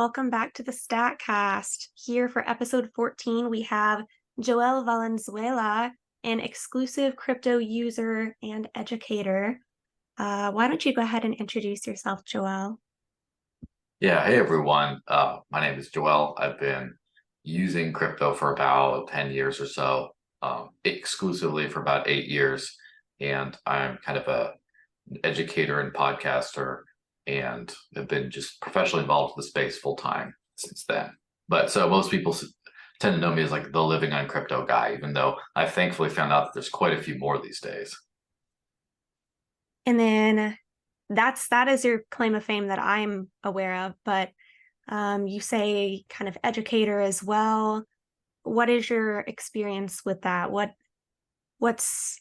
welcome back to the StackCast. Here for episode 14, we have Joel Valenzuela, an exclusive crypto user and educator. Why don't you go ahead and introduce yourself, Joel? Yeah, hey everyone. My name is Joel. I've been using crypto for about 10 years or so, exclusively for about 8 years. And I'm kind of an educator and podcaster and have been just professionally involved with the space full time since then. But so most people tend to know me as like the living on crypto guy, even though I've thankfully found out that there's quite a few more these days. And then that is your claim of fame that I'm aware of, but you say kind of educator as well. What is your experience with that? What's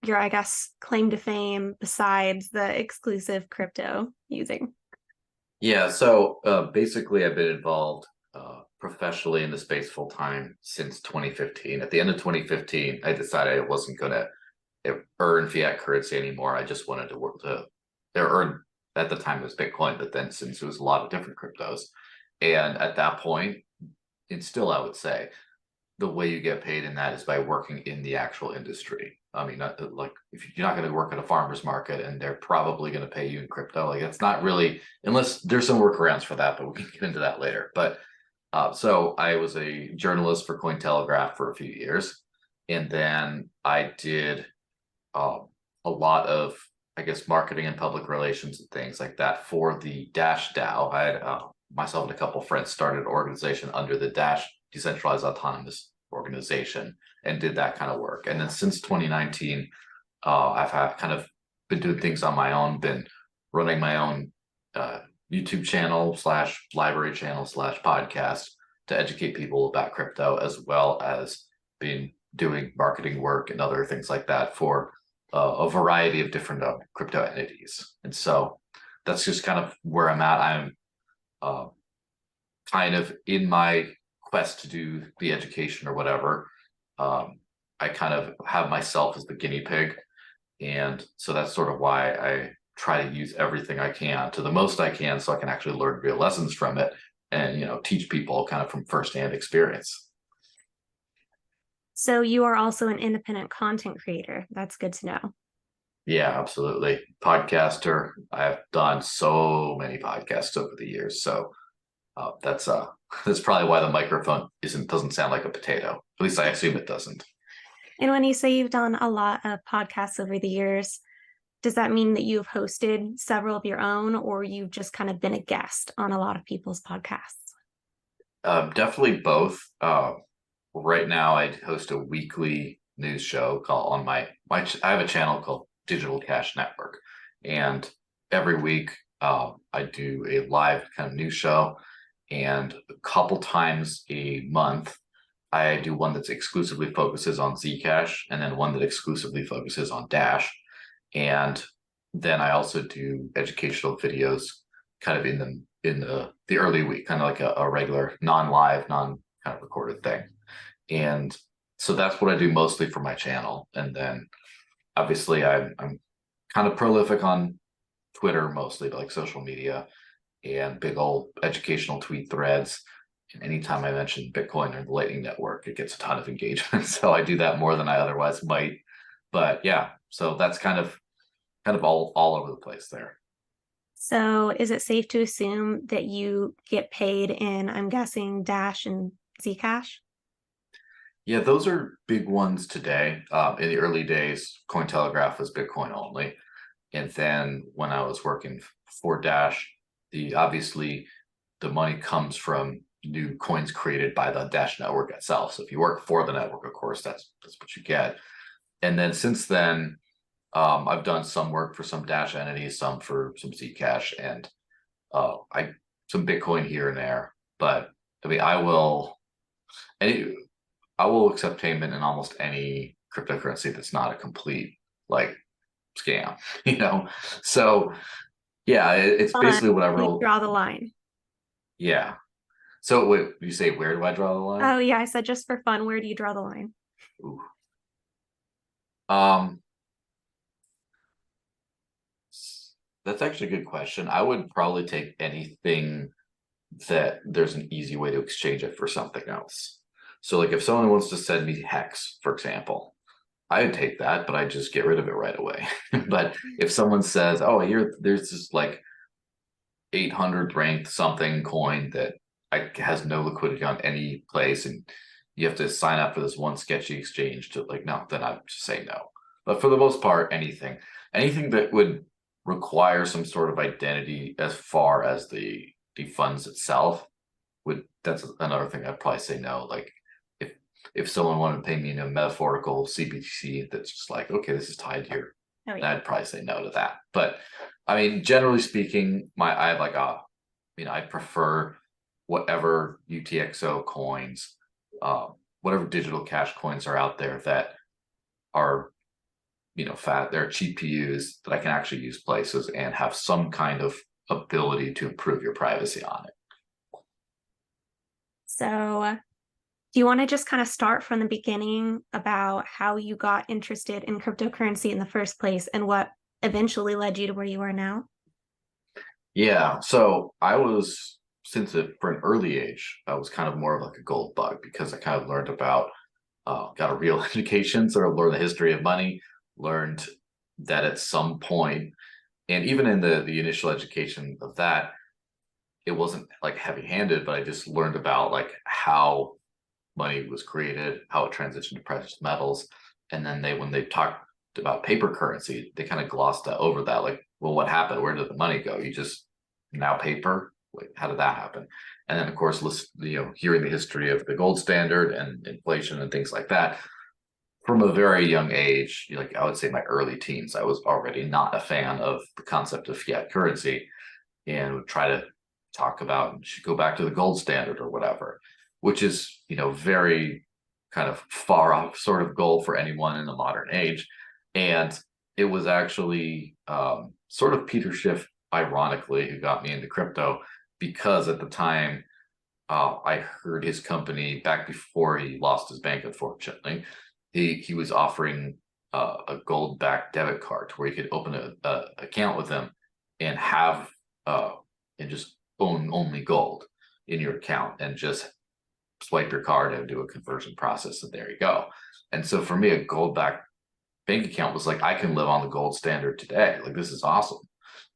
your, I guess, claim to fame besides the exclusive crypto using? Yeah, so basically, I've been involved professionally in the space full time since 2015. At the end of 2015, I decided I wasn't going to earn fiat currency anymore. I just wanted to work to earn, at the time it was Bitcoin, but then since it was a lot of different cryptos. And at that point, and still I would say, the way you get paid in that is by working in the actual industry. I mean, like if you're not going to work at a farmer's market and they're probably going to pay you in crypto, like it's not really, unless there's some workarounds for that, but we can get into that later. But so I was a journalist for Cointelegraph for a few years, and then I did a lot of, I guess, marketing and public relations and things like that for the Dash DAO. I had myself and a couple friends started an organization under the Dash Decentralized Autonomous Organization and did that kind of work. And then since 2019, I've had kind of been doing things on my own, been running my own YouTube channel slash library channel slash podcast to educate people about crypto, as well as been doing marketing work and other things like that for a variety of different crypto entities. And so that's just kind of where I'm at. I'm kind of in my quest to do the education or whatever. I kind of have myself as the guinea pig. And so that's sort of why I try to use everything I can to the most I can so I can actually learn real lessons from it and, teach people kind of from firsthand experience. So you are also an independent content creator. That's good to know. Yeah, absolutely. Podcaster. I've done so many podcasts over the years. So that's that's probably why the microphone doesn't sound like a potato. At least I assume it doesn't. And when you say you've done a lot of podcasts over the years, does that mean that you've hosted several of your own, or you've just kind of been a guest on a lot of people's podcasts? Definitely both. Right now, I host a weekly news show called on my I have a channel called Digital Cash Network, and every week I do a live kind of news show, and a couple times a month I do one that's exclusively focuses on Zcash, and then one that exclusively focuses on Dash, and then I also do educational videos kind of in the early week, kind of like a regular non-live, non kind of recorded thing. And so that's what I do mostly for my channel. And then obviously I'm kind of prolific on Twitter mostly, but like social media and big old educational tweet threads. And anytime I mention Bitcoin or the Lightning Network, it gets a ton of engagement. So I do that more than I otherwise might. But yeah, so that's kind of all over the place there. So is it safe to assume that you get paid in, I'm guessing, Dash and Zcash? Yeah, those are big ones today. In the early days, Cointelegraph was Bitcoin only. And then when I was working for Dash, obviously the money comes from new coins created by the Dash network itself. So if you work for the network, of course, that's what you get. And then since then, I've done some work for some Dash entities, some for some Zcash, and I some Bitcoin here and there. But I mean, any I will accept payment in almost any cryptocurrency that's not a complete like scam, you know? So yeah, it's Fun. basically whatever. You draw the line. Yeah. So wait, you say where do I draw the line? Oh, yeah, I said just for fun, where do you draw the line? Ooh. Um, that's actually a good question. I would probably take anything that there's an easy way to exchange it for something else. So like if someone wants to send me hex, for example, I would take that, but I just get rid of it right away. But if someone says, "Oh, here, there's this like 800 ranked something coin that has no liquidity on any place, and you have to sign up for this one sketchy exchange to like," no, then I just say no. But for the most part, anything that would require some sort of identity as far as the funds itself would, that's another thing I'd probably say no. Like if someone wanted to pay me in a metaphorical CBTC that's just like, okay, this is tied here, Oh, then yeah. I'd probably say no to that. But I mean, generally speaking, I have like I prefer whatever UTXO coins, whatever digital cash coins are out there that are, they're cheap to use, that I can actually use places and have some kind of ability to improve your privacy on it. So, do you want to just kind of start from the beginning about how you got interested in cryptocurrency in the first place and what eventually led you to where you are now? Yeah. So I was, for an early age, I was kind of more of like a gold bug because I kind of learned about, got a real education, sort of learned the history of money, learned that at some point, and even in the initial education of that, it wasn't like heavy handed, but I just learned about like how money was created, how it transitioned to precious metals. And then when they talked about paper currency, they kind of glossed over that. Like, well, what happened? Where did the money go? You just now paper? Like, how did that happen? And then, of course, hearing the history of the gold standard and inflation and things like that from a very young age, like I would say my early teens, I was already not a fan of the concept of fiat currency and would try to talk about should go back to the gold standard or whatever, which is, very kind of far off sort of goal for anyone in the modern age. And it was actually sort of Peter Schiff, ironically, who got me into crypto because at the time I heard his company back before he lost his bank, unfortunately. He was offering a gold backed debit card where you could open a account with him and have and just own only gold in your account and just swipe your card and do a conversion process, and there you go. And so for me, a gold backed bank account was like, I can live on the gold standard today. Like, this is awesome.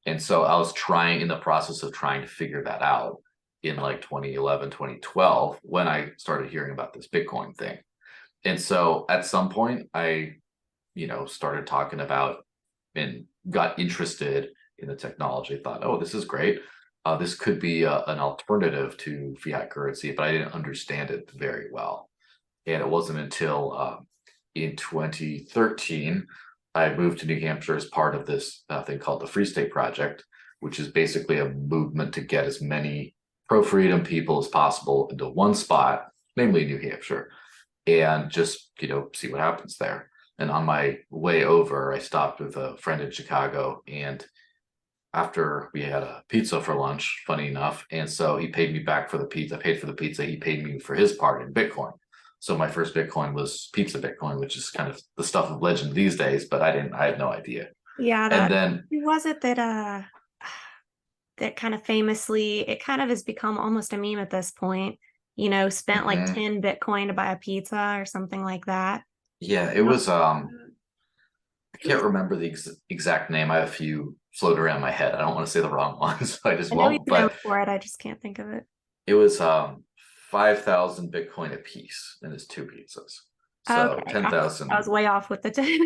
And so I was in the process of trying to figure that out in like 2011, 2012, when I started hearing about this Bitcoin thing. And so at some point I, started talking about and got interested in the technology. Thought, oh, this is great. This could be an alternative to fiat currency, but I didn't understand it very well. And it wasn't until in 2013 I moved to New Hampshire as part of this thing called the Free State Project, which is basically a movement to get as many pro-freedom people as possible into one spot, namely New Hampshire, and just, see what happens there. And on my way over, I stopped with a friend in Chicago, and after we had a pizza for lunch, funny enough, and so he paid me back for the pizza. I paid for the pizza. He paid me for his part in Bitcoin. So my first Bitcoin was pizza Bitcoin, which is kind of the stuff of legend these days, but I had no idea. Yeah, And that then, who was it that that kind of famously it kind of has become almost a meme at this point, spent like mhm, 10 Bitcoin to buy a pizza or something like that. yeah, it Oh, was, I it was, can't remember the exact name. I have a few float around my head. I don't want to say the wrong ones, so I just I know he's won't. known But for it. I just can't think of it. it was 5,000 Bitcoin a piece, and it's two pizzas. So Okay, I was 10,000. way off with the 10.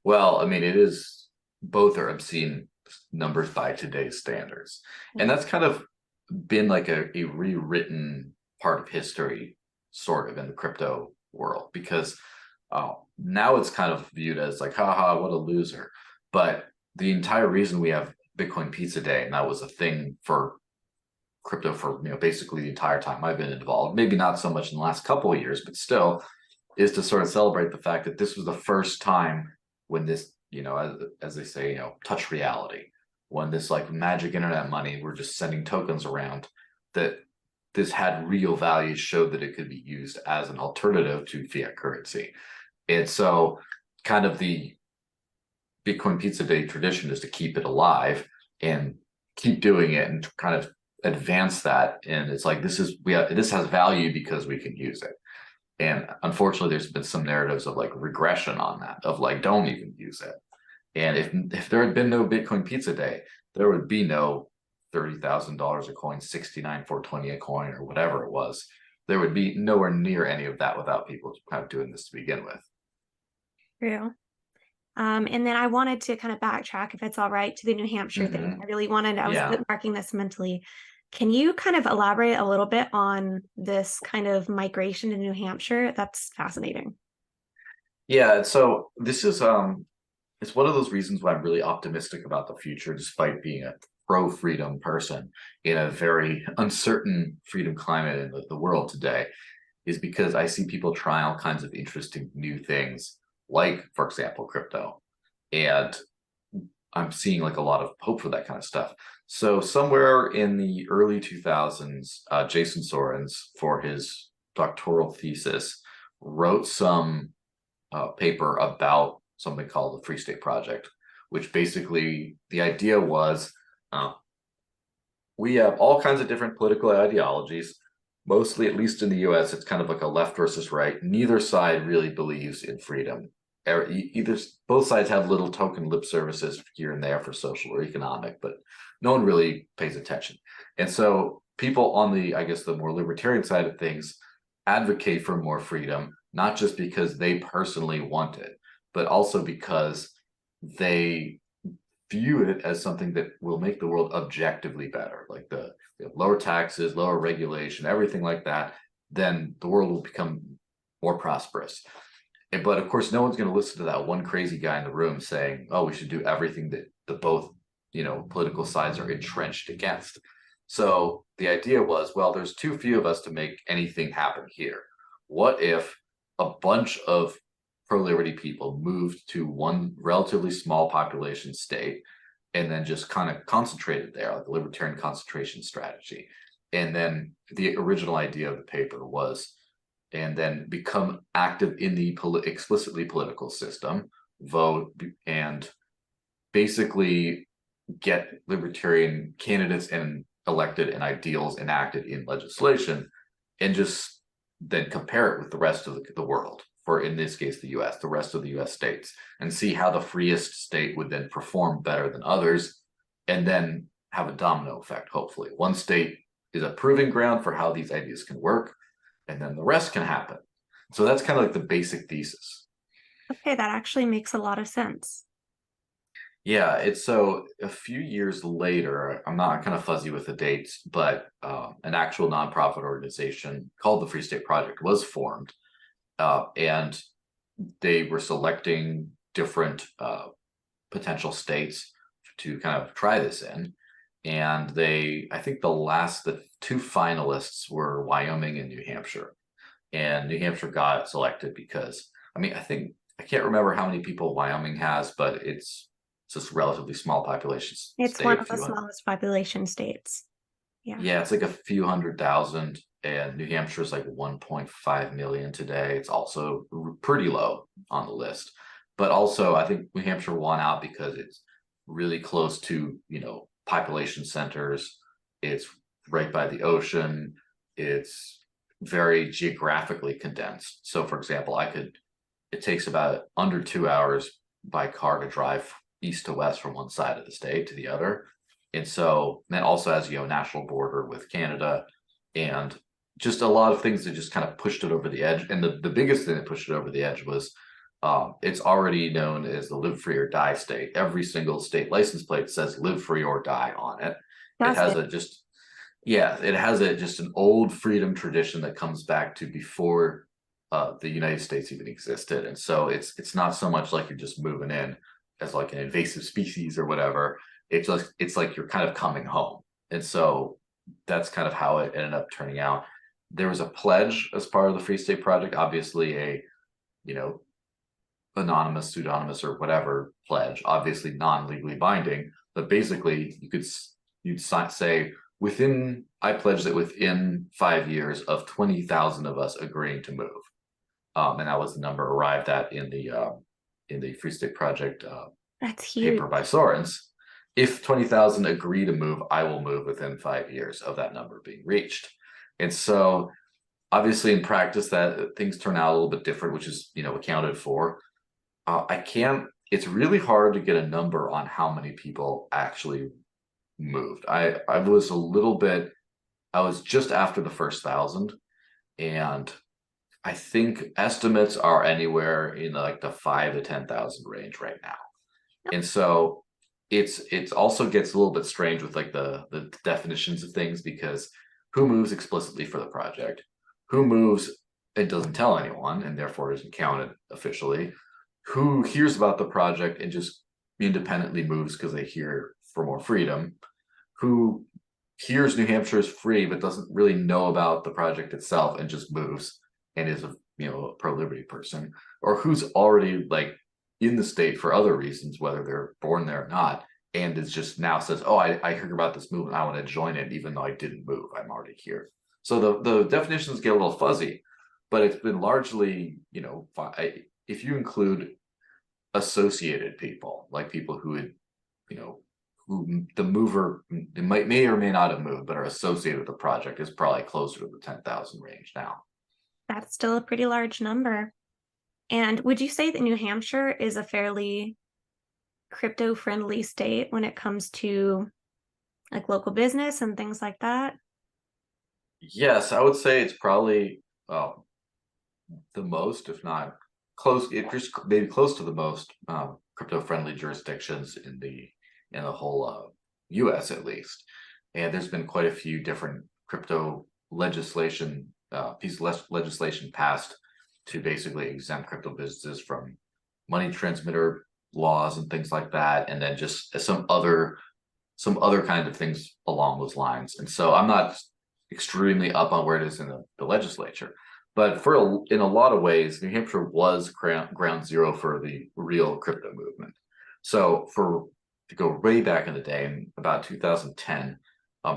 Well, I mean, it is, both are obscene numbers by today's standards. And Yeah. that's kind of been like a rewritten part of history, sort of in the crypto world, because now it's kind of viewed as like, haha, what a loser. But the entire reason we have Bitcoin Pizza Day, and that was a thing for crypto for, basically the entire time I've been involved, maybe not so much in the last couple of years, but still, is to sort of celebrate the fact that this was the first time when this, as they say, touch reality, when this like magic internet money, we're just sending tokens around, that this had real value, showed that it could be used as an alternative to fiat currency. And so kind of the Bitcoin Pizza Day tradition is to keep it alive and keep doing it and kind of advance that, and it's like this has value because we can use it. And unfortunately, there's been some narratives of like regression on that, of like don't even use it. And if there had been no Bitcoin Pizza Day, there would be no $30,000 a coin, 69,420 a coin, or whatever it was. There would be nowhere near any of that without people kind of doing this to begin with. True. And then I wanted to kind of backtrack, if it's all right, to the New Hampshire thing. I was Yeah. bookmarking this mentally. Can you kind of elaborate a little bit on this kind of migration to New Hampshire? That's fascinating. Yeah. So this is it's one of those reasons why I'm really optimistic about the future, despite being a pro freedom person in a very uncertain freedom climate in the world today, is because I see people try all kinds of interesting new things, like, for example, crypto. And I'm seeing like a lot of hope for that kind of stuff. So somewhere in the early 2000s, Jason Sorens, for his doctoral thesis, wrote some paper about something called the Free State Project, which basically the idea was uh, we have all kinds of different political ideologies. Mostly, at least in the US, it's kind of like a left versus right. Neither side really believes in freedom. Either both sides have little token lip services here and there for social or economic, but no one really pays attention. And so people on the, I guess, the more libertarian side of things advocate for more freedom, not just because they personally want it, but also because they view it as something that will make the world objectively better, like the lower taxes, lower regulation, everything like that, then the world will become more prosperous. But of course, no one's going to listen to that one crazy guy in the room saying, "Oh, we should do everything that the both, political sides are entrenched against." So the idea was, well, there's too few of us to make anything happen here. What if a bunch of pro-liberty people moved to one relatively small population state and then just kind of concentrated there, like a libertarian concentration strategy? And then the original idea of the paper was, and then become active in the explicitly political system, vote, and basically get libertarian candidates and elected and ideals enacted in legislation, and just then compare it with the rest of the world, for in this case the US, the rest of the US states, and see how the freest state would then perform better than others, and then have a domino effect. Hopefully one state is a proving ground for how these ideas can work, and then the rest can happen. So that's kind of like the basic thesis. Okay, that actually makes a lot of sense. Yeah, it's so a few years later, I'm not kind of fuzzy with the dates, but an actual nonprofit organization called the Free State Project was formed, and they were selecting different potential states to kind of try this in. And I think the two finalists were Wyoming and New Hampshire. And New Hampshire got selected because, I mean, I can't remember how many people Wyoming has, but it's just a relatively small population It's one state, a of the few hundred. smallest population states. Yeah. Yeah, it's like a few 100,000, and New Hampshire's like 1.5 million today. It's also pretty low on the list. But also, I think New Hampshire won out because it's really close to, population centers. It's right by the ocean. It's very geographically condensed. So, for example, it takes about under 2 hours by car to drive east to west from one side of the state to the other. And so that also has, a national border with Canada, and just a lot of things that just kind of pushed it over the edge. And the biggest thing that pushed it over the edge was it's already known as the live free or die state. Every single state license plate says live free or die on it. It That's has it. it has just an old freedom tradition that comes back to before the United States even existed. And so it's not so much like you're just moving in as like an invasive species or whatever. It's like you're kind of coming home. And so that's kind of how it ended up turning out. There was a pledge as part of the Free State Project, obviously a, you know, anonymous, pseudonymous, or whatever pledge, obviously non-legally binding, but basically you'd say I pledge that within 5 years of 20,000 of us agreeing to move. And that was the number arrived at in the Free State Project That's paper huge. by Sorens. if 20,000 agree to move, I will move within 5 years of that number being reached. And so obviously in practice that things turn out a little bit different, which is, accounted for. I can't, it's really hard to get a number on how many people actually moved. I was a little bit, I was just after the first 1,000, and I think estimates are anywhere in like the 5 to 10,000 range right now. And so it's also gets a little bit strange with like the definitions of things, because who moves explicitly for the project, who moves and doesn't tell anyone and therefore isn't counted officially, who hears about the project and just independently moves because they hear for more freedom, who hears New Hampshire is free but doesn't really know about the project itself and just moves and is a pro-liberty person, or who's already like in the state for other reasons, whether they're born there or not, and is just now says, oh, I heard about this movement, I want to join it even though I didn't move, I'm already here. So the definitions get a little fuzzy, but it's been largely, if you include associated people, like people who would, who the mover may or may not have moved, but are associated with the project, is probably closer to the 10,000 range now. That's still a pretty large number. And would you say that New Hampshire is a fairly crypto friendly state when it comes to like local business and things like that? Yes, I would say it's probably the most, if not close, it just maybe close to the most crypto-friendly jurisdictions in the whole U.S. at least. And there's been quite a few different crypto legislation pieces of legislation passed to basically exempt crypto businesses from money transmitter laws and things like that, and then just some other kind of things along those lines. And so I'm not extremely up on where it is in the legislature, but in a lot of ways, New Hampshire was ground zero for the real crypto movement. So to go way back in the day, in about 2010,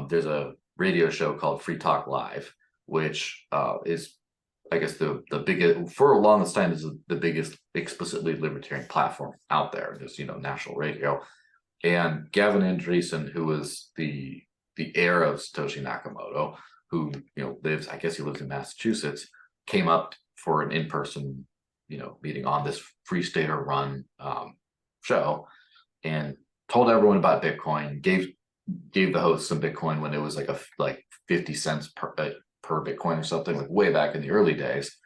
there's a radio show called Free Talk Live, which is, I guess, the biggest, for a longest time, is the biggest explicitly libertarian platform out there. There's national radio, and Gavin Andresen, who was the heir of Satoshi Nakamoto, who lives, I guess he lives in Massachusetts, came up for an in-person meeting on this Free Stater run show, and told everyone about Bitcoin. Gave the host some Bitcoin when it was like 50 cents per Bitcoin or something, like way back in the early days.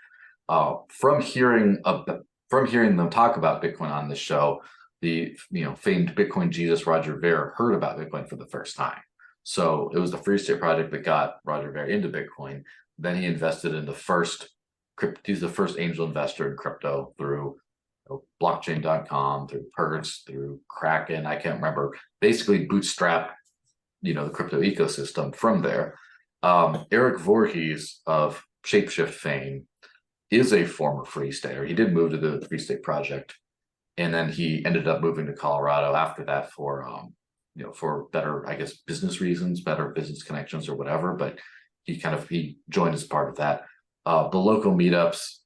From hearing them talk about Bitcoin on the show, the famed Bitcoin Jesus Roger Ver heard about Bitcoin for the first time. So it was the Free State Project that got Roger Ver into Bitcoin. Then he invested in the first crypto. He's the first angel investor in crypto through blockchain.com, through Purse, through Kraken. I can't remember. Basically bootstrap, the crypto ecosystem from there. Eric Voorhees of Shapeshift fame is a former Free Stater. He did move to the Free State Project, and then he ended up moving to Colorado after that for better, I guess, business reasons, better business connections or whatever. But he joined as part of that. The local meetups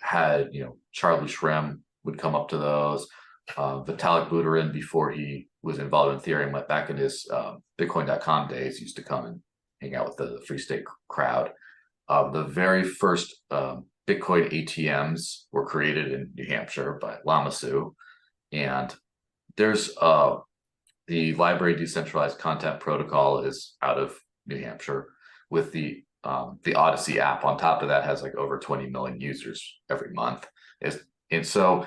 had, Charlie Shrem would come up to those. Vitalik Buterin, before he was involved in Ethereum, went back in his Bitcoin.com days, used to come and hang out with the Free State crowd. The very first Bitcoin ATMs were created in New Hampshire by Lamasu, and there's the Library Decentralized Content Protocol is out of New Hampshire, with the Odyssey app on top of that has like over 20 million users every month. And so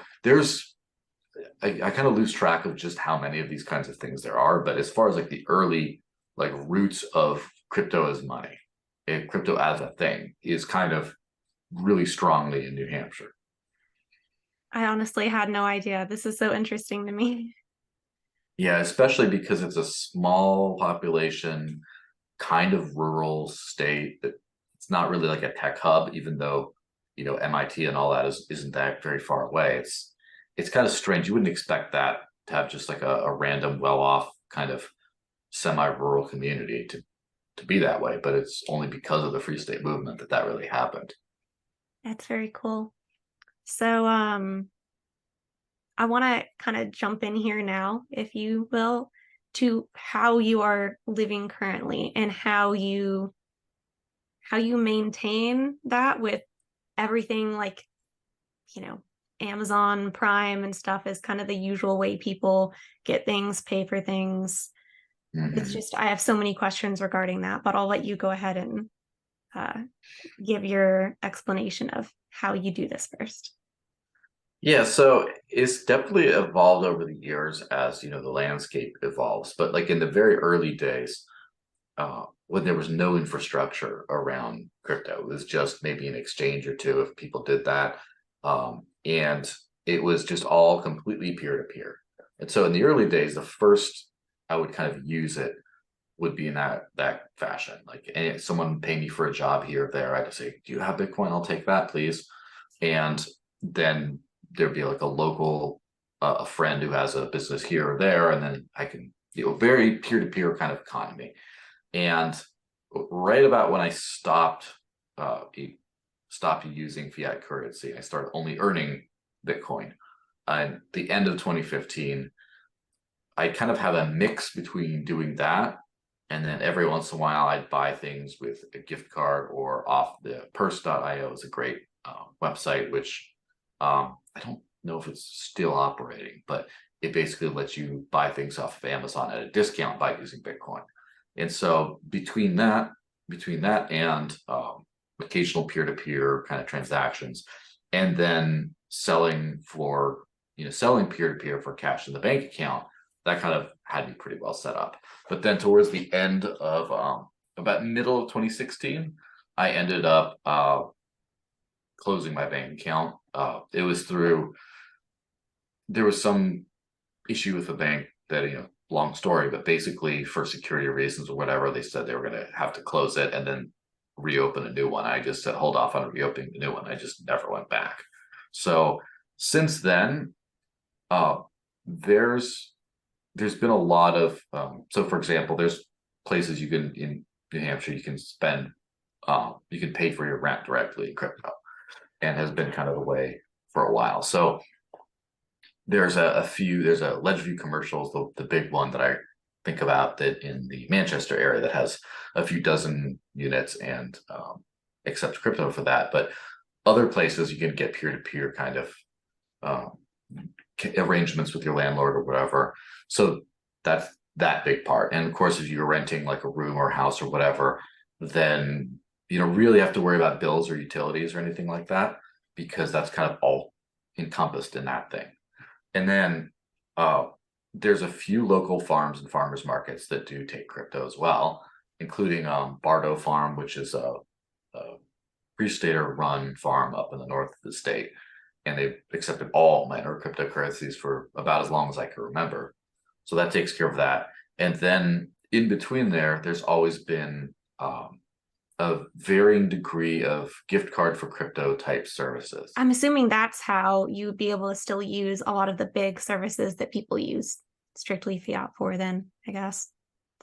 I kind of lose track of just how many of these kinds of things there are. But as far as like the early like roots of crypto as money and crypto as a thing is kind of really strongly in New Hampshire. I honestly had no idea. This is so interesting to me. Yeah, especially because it's a small population, kind of rural state that it's not really like a tech hub, even though MIT and all that isn't that very far away. It's kind of strange. You wouldn't expect that to have just like a random well-off kind of semi-rural community to be that way, but it's only because of the Free State movement that really happened. That's very cool. So I want to kind of jump in here now, if you will, to how you are living currently and how you maintain that with everything like, you know, Amazon Prime and stuff is kind of the usual way people get things, pay for things. It's Mhm. just, I have so many questions regarding that, but I'll let you go ahead and uh, give your explanation of how you do this first. Yeah, so it's definitely evolved over the years as the landscape evolves. But like in the very early days, when there was no infrastructure around crypto, it was just maybe an exchange or two if people did that, and it was just all completely peer to peer. And so in the early days, the first I would kind of use it would be in that fashion. Like someone pay me for a job here or there, I'd just say, "Do you have Bitcoin? I'll take that, please." And then there'd be like a local, a friend who has a business here or there, and then I can, very peer to peer kind of economy. And right about when I uh, stopped using fiat currency, I started only earning Bitcoin. At the end of 2015, I kind of have a mix between doing that, and then every once in a while I'd buy things with a gift card or off the purse.io is a great website, which I don't know if it's still operating, but it basically lets you buy things off of Amazon at a discount by using Bitcoin. And so between that and occasional peer-to-peer kind of transactions, and then selling peer-to-peer for cash in the bank account, that kind of had me pretty well set up. But then towards the end of about middle of 2016, I ended up closing my bank account. It was through There was some issue with the bank that, long story, but basically for security reasons or whatever, they said they were going to have to close it and then reopen a new one. I just said hold off on reopening the new one. I just never went back. So since then, uh, there's there's been a lot of so for example, there's places you can in New Hampshire you can spend, you can pay for your rent directly in crypto, and has been kind of the way for a while. So there's a Ledgeview commercials, the big one that I think about, that in the Manchester area that has a few dozen units and accepts crypto for that. But other places you can get peer-to-peer kind of um, arrangements with your landlord or whatever. So that's that big part. And of course, if you're renting like a room or a house or whatever, then you don't really have to worry about bills or utilities or anything like that, because that's kind of all encompassed in that thing. And then uh, there's a few local farms and farmers markets that do take crypto as well, including Bardo Farm, which is a pre-stater run farm up in the north of the state. And they've accepted all minor cryptocurrencies for about as long as I can remember. So that takes care of that. And then in between there's always been a varying degree of gift card for crypto type services. I'm assuming that's how you'd be able to still use a lot of the big services that people use strictly fiat for, then, I guess.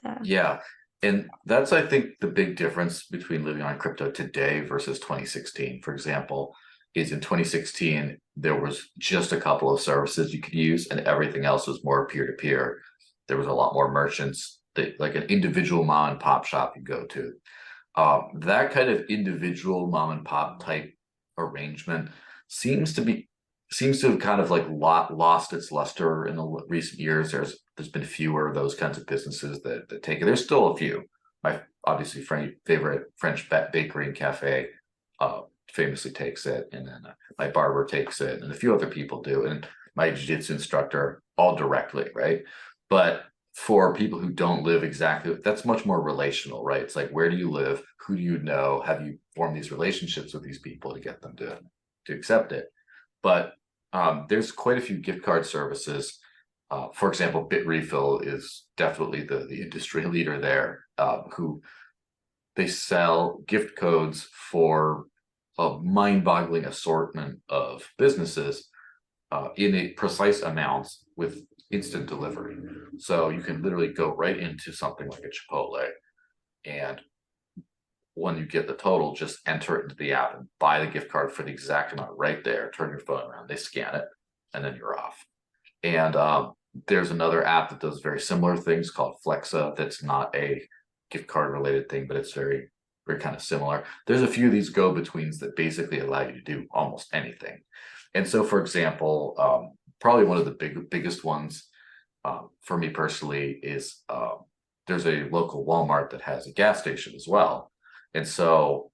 The, Yeah. And that's, I think, the big difference between living on crypto today versus 2016. For example, is in 2016, there was just a couple of services you could use, and everything else was more peer to peer. There was a lot more merchants that, like an individual mom and pop shop you go to. That kind of individual mom and pop type arrangement seems to be seems to have kind of like lost its luster in the recent years. There's been fewer of those kinds of businesses that take it. There's still a few. My obviously favorite French bakery and cafe famously takes it, and then my barber takes it, and a few other people do, and my jiu-jitsu instructor, all directly, right? But for people who don't live exactly, that's much more relational, right? It's like, where do you live? Who do you know? Have you formed these relationships with these people to get them to accept it? But there's quite a few gift card services. For example, Bitrefill is definitely the industry leader there, who they sell gift codes for a mind-boggling assortment of businesses in a precise amounts with instant delivery. So you can literally go right into something like a Chipotle, and when you get the total, just enter it into the app and buy the gift card for the exact amount right there. Turn your phone around, they scan it, and then you're off. And there's another app that does very similar things called Flexa. That's not a gift card related thing, but it's very, very kind of similar. There's a few of these go-betweens that basically allow you to do almost anything. And so, for example, probably one of the biggest ones for me personally is there's a local Walmart that has a gas station as well. And so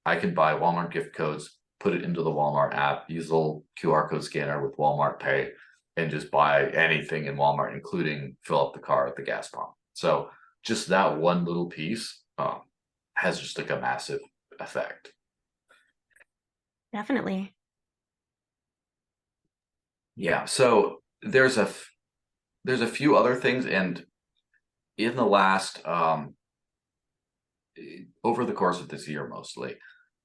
I can buy Walmart gift codes, put it into the Walmart app, use a little QR code scanner with Walmart Pay, and just buy anything in Walmart, including fill up the car at the gas pump. So just that one little piece has just like a massive effect. Definitely. Yeah. So there's a few other things, and in the last over the course of this year mostly,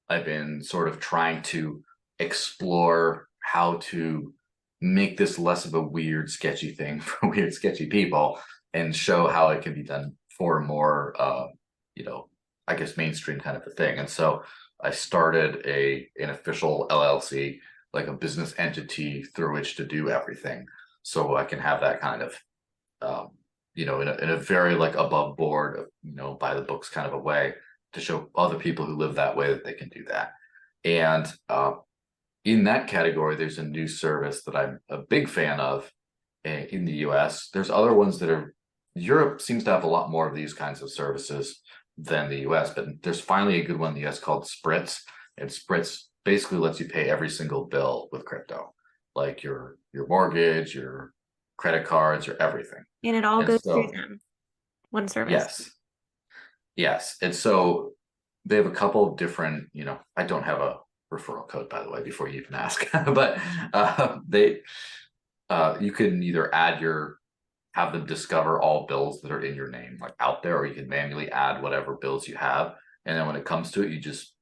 I've been sort of trying to explore how to make this less of a weird, sketchy thing for weird, sketchy people, and show how it can be done for more, I guess mainstream kind of a thing. And so I started an official LLC, like a business entity through which to do everything. So I can have that kind of, in a very like above board, by the books kind of a way to show other people who live that way that they can do that. And in that category, there's a new service that I'm a big fan of in the US. There's other ones that are, Europe seems to have a lot more of these kinds of services than the US, but there's finally a good one in the US called Spritz. And Spritz basically lets you pay every single bill with crypto, like your mortgage, your credit cards, your everything. And it all And goes through so, them. One service. yes, yes. And so they have a couple of different, I don't have a referral code, by the way, before you even ask, but you can either have them discover all bills that are in your name, like out there, or you can manually add whatever bills you have. And then when it comes to it, you just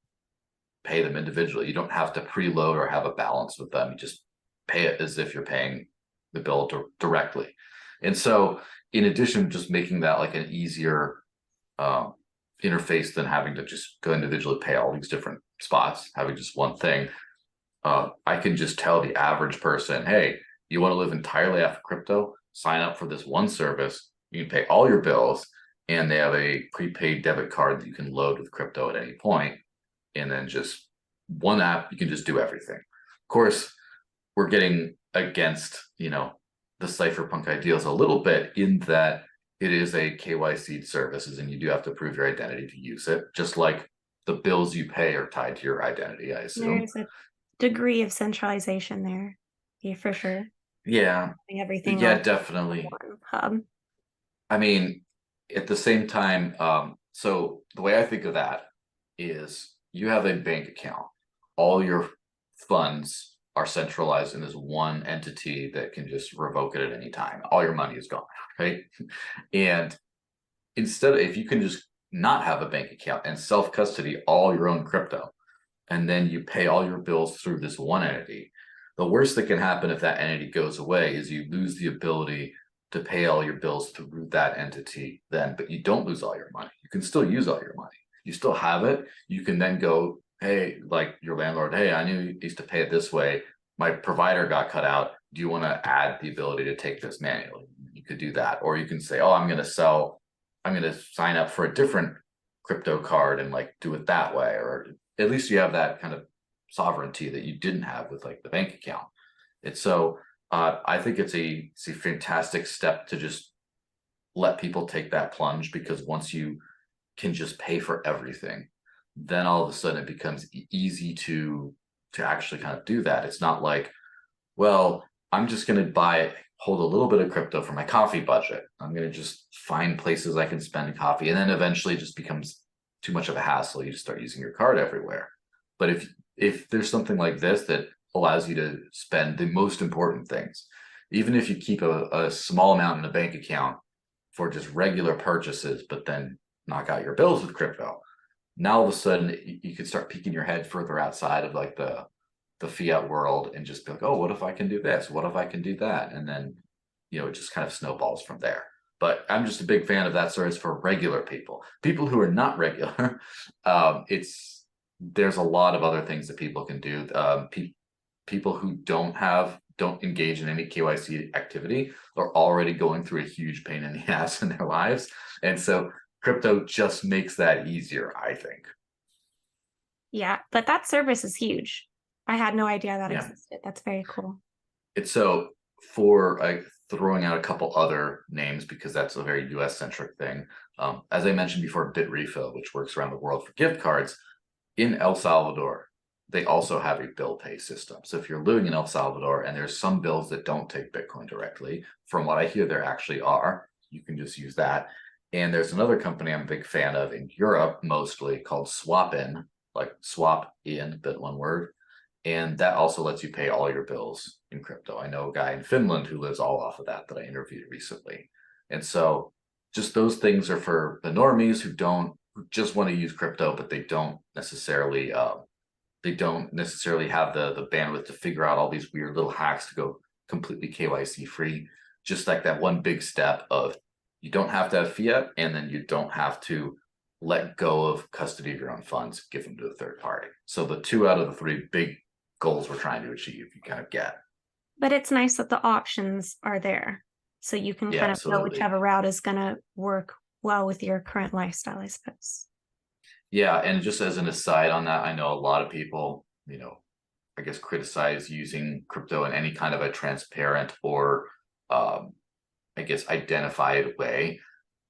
pay them individually. You don't have to preload or have a balance with them. You just pay it as if you're paying the bill directly. And so, in addition to just making that like an easier interface than having to just go individually pay all these different spots, having just one thing, I can just tell the average person, hey, you want to live entirely off of crypto? Sign up for this one service. You can pay all your bills, and they have a prepaid debit card that you can load with crypto at any point. And then just one app, you can just do everything. Of course, we're getting against, the cypherpunk ideals a little bit in that it is a KYC services and you do have to prove your identity to use it, just like the bills you pay are tied to your identity, I assume. There's a degree of centralization there. Yeah, for sure. Yeah. Everything Yeah, on definitely. one hub. I mean, at the same time, so the way I think of that is you have a bank account. All your funds are centralized in this one entity that can just revoke it at any time. All your money is gone, right? And instead of, if you can just not have a bank account and self-custody all your own crypto, and then you pay all your bills through this one entity, the worst that can happen if that entity goes away is you lose the ability to pay all your bills through that entity then, but you don't lose all your money. You can still use all your money. You still have it. You can then go, hey, like your landlord, hey, I knew you used to pay it this way. My provider got cut out. Do you want to add the ability to take this manually? You could do that. Or you can say, oh, I'm going to sign up for a different crypto card and like do it that way. Or at least you have that kind of sovereignty that you didn't have with like the bank account. It's so I think it's a fantastic step to just let people take that plunge, because once you can just pay for everything, then all of a sudden it becomes easy to actually kind of do that. It's not like, well, I'm just going to hold a little bit of crypto for my coffee budget. I'm going to just find places I can spend coffee, and then eventually it just becomes too much of a hassle. You just start using your card everywhere. But if there's something like this that allows you to spend the most important things, even if you keep a small amount in a bank account for just regular purchases, but then knock out your bills with crypto, now all of a sudden you can start peeking your head further outside of like the fiat world and just be like, oh, what if I can do this? What if I can do that? And then, it just kind of snowballs from there. But I'm just a big fan of that service for regular people who are not regular. There's a lot of other things that people can do. People who don't have don't engage in any KYC activity are already going through a huge pain in the ass in their lives. And so crypto just makes that easier, I think. Yeah, but that service is huge. I had no idea that Yeah. existed. That's very cool. It's so for throwing out a couple other names because that's a very US centric thing. As I mentioned before, Bitrefill, which works around the world for gift cards, in El Salvador, they also have a bill pay system. So if you're living in El Salvador and there's some bills that don't take Bitcoin directly, from what I hear, there actually are. You can just use that. And there's another company I'm a big fan of in Europe, mostly called Swapin, like swap in, but one word. And that also lets you pay all your bills in crypto. I know a guy in Finland who lives all off of that I interviewed recently. And so just those things are for the normies who just want to use crypto, but they don't necessarily have the bandwidth to figure out all these weird little hacks to go completely KYC free. Just like that one big step of you don't have to have fiat, and then you don't have to let go of custody of your own funds, give them to a third party. So the 2 out of the 3 big goals we're trying to achieve, you kind of get. But it's nice that the options are there. So you can Yeah, kind of go absolutely. whichever route is going to work well with your current lifestyle, I suppose. Yeah, and just as an aside on that, I know a lot of people, I guess criticize using crypto in any kind of a transparent or I guess identified way.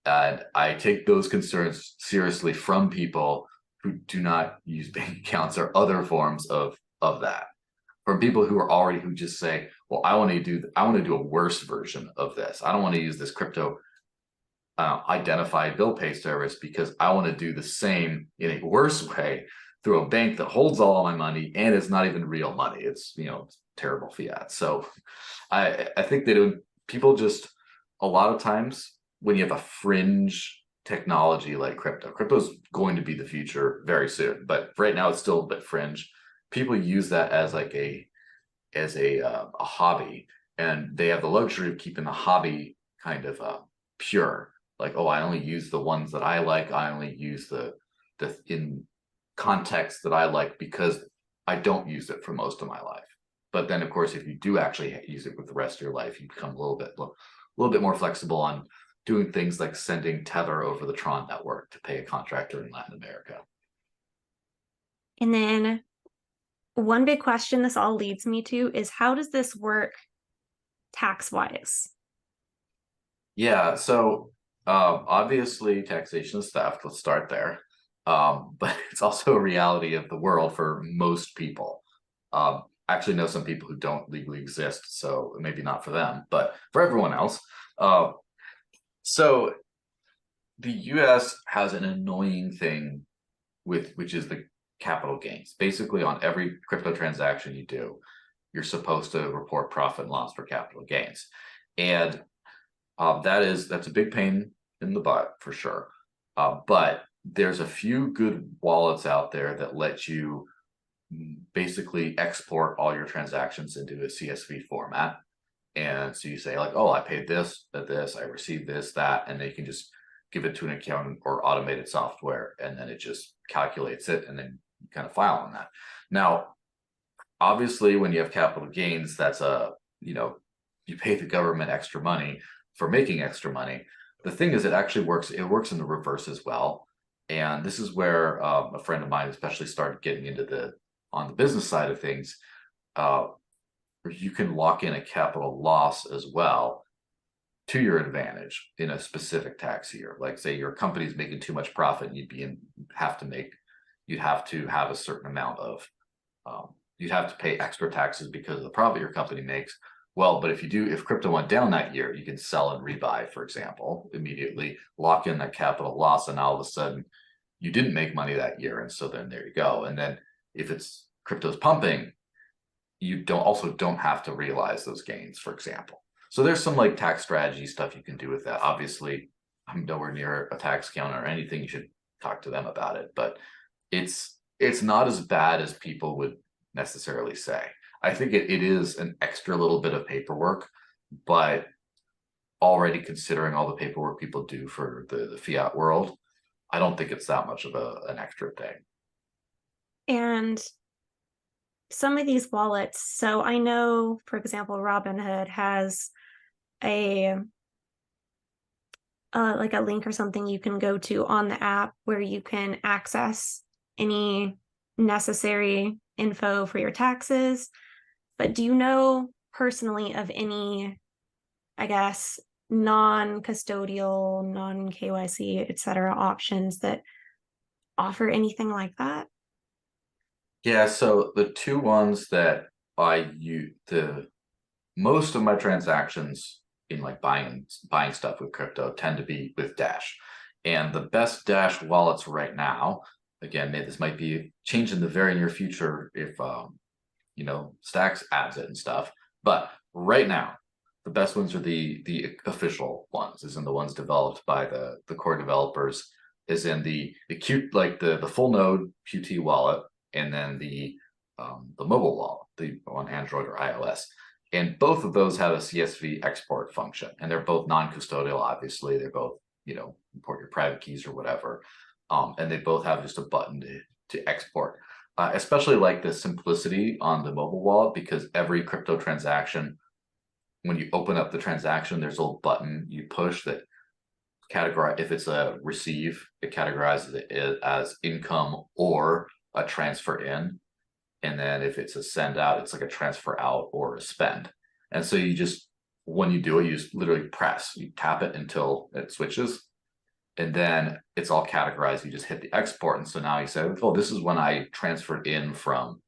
And I take those concerns seriously from people who do not use bank accounts or other forms of that. From people who just say, well, I want to do a worse version of this. I don't want to use this crypto identified bill pay service because I want to do the same in a worse way through a bank that holds all my money and it's not even real money. It's terrible fiat. So I think that people just a lot of times when you have a fringe technology like crypto is going to be the future very soon. But right now it's still a bit fringe. People use that as like a hobby, and they have the luxury of keeping the hobby kind of pure. Like, oh, I only use the ones that I like. I only use the in context that I like because I don't use it for most of my life. But then, of course, if you do actually use it with the rest of your life, you become a little bit more flexible on doing things like sending Tether over the Tron network to pay a contractor in Latin America. And then one big question this all leads me to is how does this work tax wise? Yeah, so obviously taxation is theft. Let's start there. But it's also a reality of the world for most people. I actually know some people who don't legally exist, so maybe not for them, but for everyone else. So the US has an annoying thing which is the capital gains. Basically, on every crypto transaction you do, you're supposed to report profit and loss for capital gains. And that's a big pain in the butt for sure. But there's a few good wallets out there that let you basically export all your transactions into a CSV format. And so you say like, oh, I paid this, I received this, that, and they can just give it to an accountant or automated software, and then it just calculates it, and then you kind of file on that. Now, obviously, when you have capital gains, that's you pay the government extra money for making extra money. The thing is, it works in the reverse as well. And this is where a friend of mine especially started getting into on the business side of things. You can lock in a capital loss as well to your advantage in a specific tax year. Like say your company's making too much profit, and you'd have to have a certain amount of you'd have to pay extra taxes because of the profit your company makes. Well, but if crypto went down that year, you can sell and rebuy, for example, immediately, lock in that capital loss, and all of a sudden you didn't make money that year. And so then there you go. And then if it's crypto's pumping, you don't have to realize those gains, for example. So there's some like tax strategy stuff you can do with that. Obviously, I'm nowhere near a tax accountant or anything. You should talk to them about it, but it's not as bad as people would necessarily say. I think it is an extra little bit of paperwork, but already considering all the paperwork people do for the fiat world, I don't think it's that much of an extra thing. And some of these wallets, so I know, for example, Robinhood has a like a link or something you can go to on the app where you can access any necessary info for your taxes. But do you know personally of any, I guess, non-custodial, non-KYC, et cetera, options that offer anything like that? Yeah, so the two ones that I use, the most of my transactions in like buying stuff with crypto tend to be with Dash. And the best Dash wallets right now, again, this might be change in the very near future if Stacks adds it and stuff. But right now, the best ones are the official ones, is in the ones developed by the core developers, is in the Q, like the full node Qt wallet, and then the mobile wallet, the on Android or iOS. And both of those have a CSV export function, and they're both non-custodial. Obviously, they're both import your private keys or whatever, and they both have just a button to export. Especially like the simplicity on the mobile wallet, because every crypto transaction, when you open up the transaction, there's a little button you push that categorize, if it's a receive, it categorizes it as income or a transfer in. And then if it's a send out, it's like a transfer out or a spend. And so you just, when you do it, you just literally press, you tap it until it switches. And then it's all categorized. You just hit the export. And so now you say, oh, this is when I transferred in from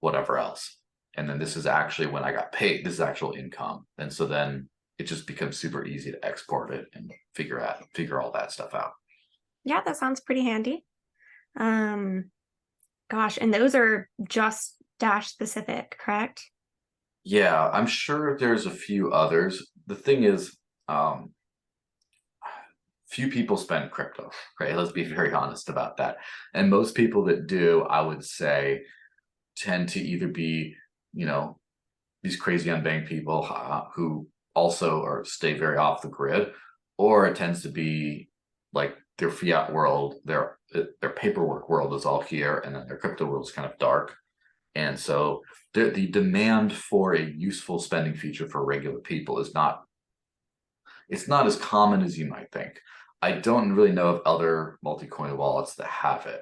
whatever else. And then this is actually when I got paid. This is actual income. And so then it just becomes super easy to export it and figure all that stuff out. Yeah, that sounds pretty handy. Um, Gosh, and those are just Dash specific, correct? Yeah, I'm sure there's a few others. The thing is, few people spend crypto, right? Let's be very honest about that. And most people that do, I would say, tend to either be, these crazy unbanked people who also are stay very off the grid, or it tends to be like their fiat world, their paperwork world is all here, and then their crypto world is kind of dark. And so the demand for a useful spending feature for regular people is not, it's not as common as you might think. I don't really know of other multi-coin wallets that have it.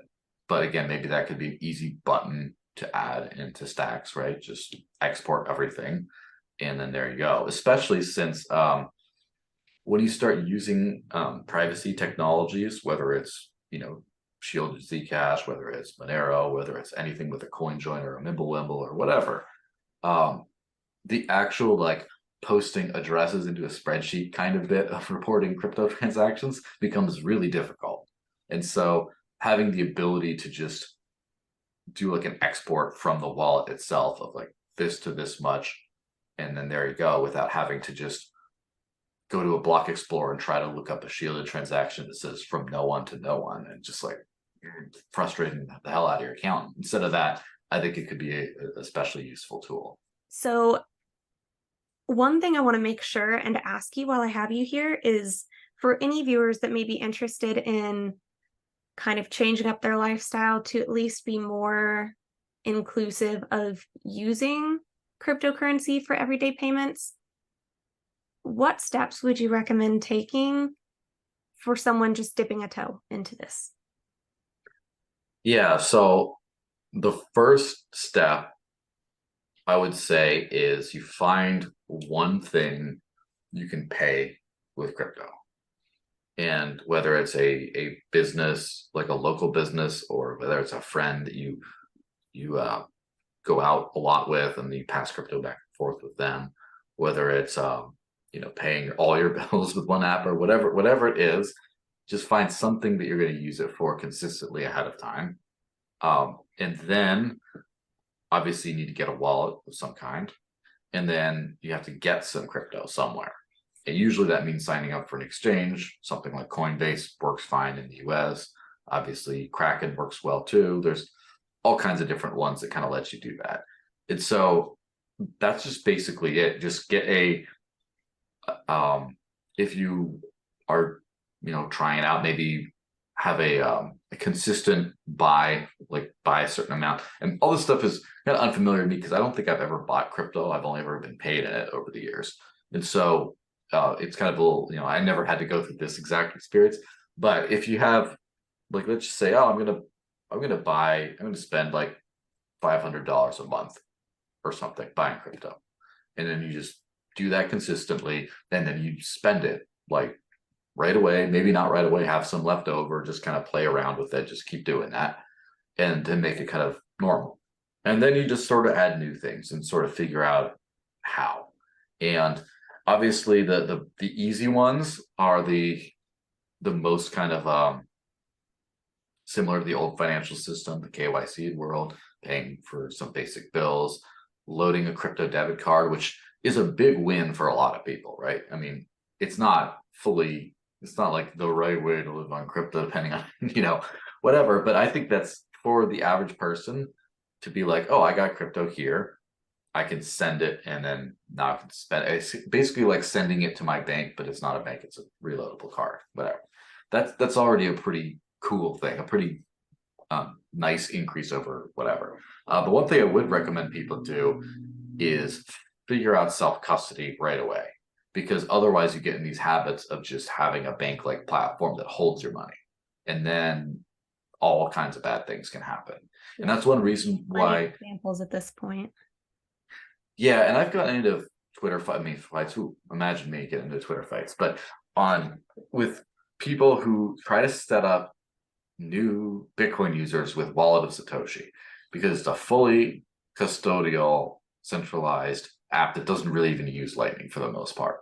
But again, maybe that could be an easy button to add into Stacks, right? Just export everything. And then there you go. Especially since when you start using privacy technologies, whether it's, shielded Zcash, whether it's Monero, whether it's anything with a coin join or a Mimblewimble or whatever, the actual like posting addresses into a spreadsheet kind of bit of reporting crypto transactions becomes really difficult. And so having the ability to just do like an export from the wallet itself of like this to this much, and then there you go, without having to just go to a block explorer and try to look up a shielded transaction that says from no one to no one, and just like frustrating the hell out of your account. Instead of that, I think it could be a especially useful tool. So, one thing I want to make sure and ask you while I have you here is for any viewers that may be interested in kind of changing up their lifestyle to at least be more inclusive of using cryptocurrency for everyday payments, what steps would you recommend taking for someone just dipping a toe into this? Yeah, so the first step I would say is you find one thing you can pay with crypto. And whether it's a business, like a local business, or whether it's a friend that you go out a lot with and you pass crypto back and forth with them, whether it's paying all your bills with one app or whatever it is, just find something that you're going to use it for consistently ahead of time. And then obviously you need to get a wallet of some kind, and then you have to get some crypto somewhere. And usually that means signing up for an exchange. Something like Coinbase works fine in the US. Obviously, Kraken works well too. There's all kinds of different ones that kind of let you do that. And so that's just basically it. Just get if you are, trying it out, maybe have a consistent buy, like buy a certain amount. And all this stuff is kind of unfamiliar to me because I don't think I've ever bought crypto. I've only ever been paid in it over the years. And so it's kind of a little, I never had to go through this exact experience. But if you have, like, let's just say, oh, I'm gonna spend like $500 a month or something buying crypto. And then you just do that consistently, and then you spend it like right away, maybe not right away, have some left over, just kind of play around with it, just keep doing that, and to make it kind of normal. And then you just sort of add new things and sort of figure out how. And obviously the easy ones are the most kind of similar to the old financial system, the KYC world, paying for some basic bills, loading a crypto debit card, which is a big win for a lot of people, right? I mean, it's not like the right way to live on crypto, depending on, whatever. But I think that's for the average person to be like, oh, I got crypto here. I can send it, and then now I can spend it. It's basically like sending it to my bank, but it's not a bank, it's a reloadable card, whatever. That's already a pretty cool thing, a pretty nice increase over whatever. But one thing I would recommend people do is figure out self-custody right away, because otherwise you get in these habits of just having a bank-like platform that holds your money, and then all kinds of bad things can happen. And that's one reason why examples at this point. Yeah, and I've gotten into fights. Who imagine me getting into Twitter fights, but with people who try to set up new Bitcoin users with Wallet of Satoshi, because it's a fully custodial, centralized app that doesn't really even use Lightning for the most part.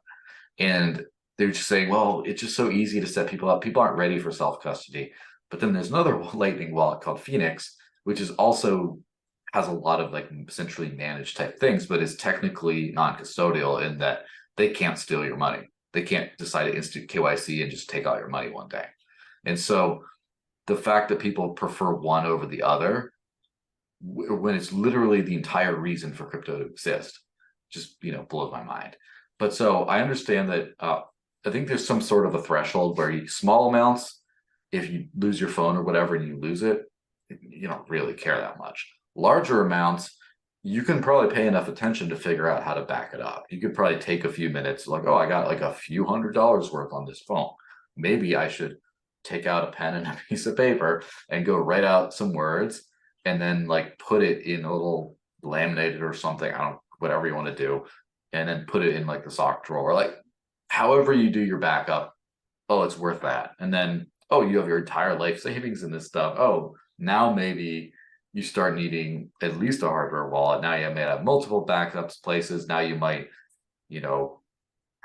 And they're just saying, well, it's just so easy to set people up. People aren't ready for self-custody. But then there's another Lightning wallet called Phoenix, which is also has a lot of like centrally managed type things, but is technically non-custodial in that they can't steal your money. They can't decide to instant KYC and just take out your money one day. And so the fact that people prefer one over the other, when it's literally the entire reason for crypto to exist, just blows my mind. But so I understand that I think there's some sort of a threshold where small amounts, if you lose your phone or whatever and you lose it, you don't really care that much. Larger amounts, you can probably pay enough attention to figure out how to back it up. You could probably take a few minutes, like, oh, I got like a few $100s worth on this phone. Maybe I should take out a pen and a piece of paper and go write out some words, and then like put it in a little laminated or something, whatever you want to do, and then put it in like the sock drawer, like however you do your backup. Oh, it's worth that. And then, oh, you have your entire life savings in this stuff. Oh, now maybe you start needing at least a hardware wallet. Now you may have multiple backups places. Now you might,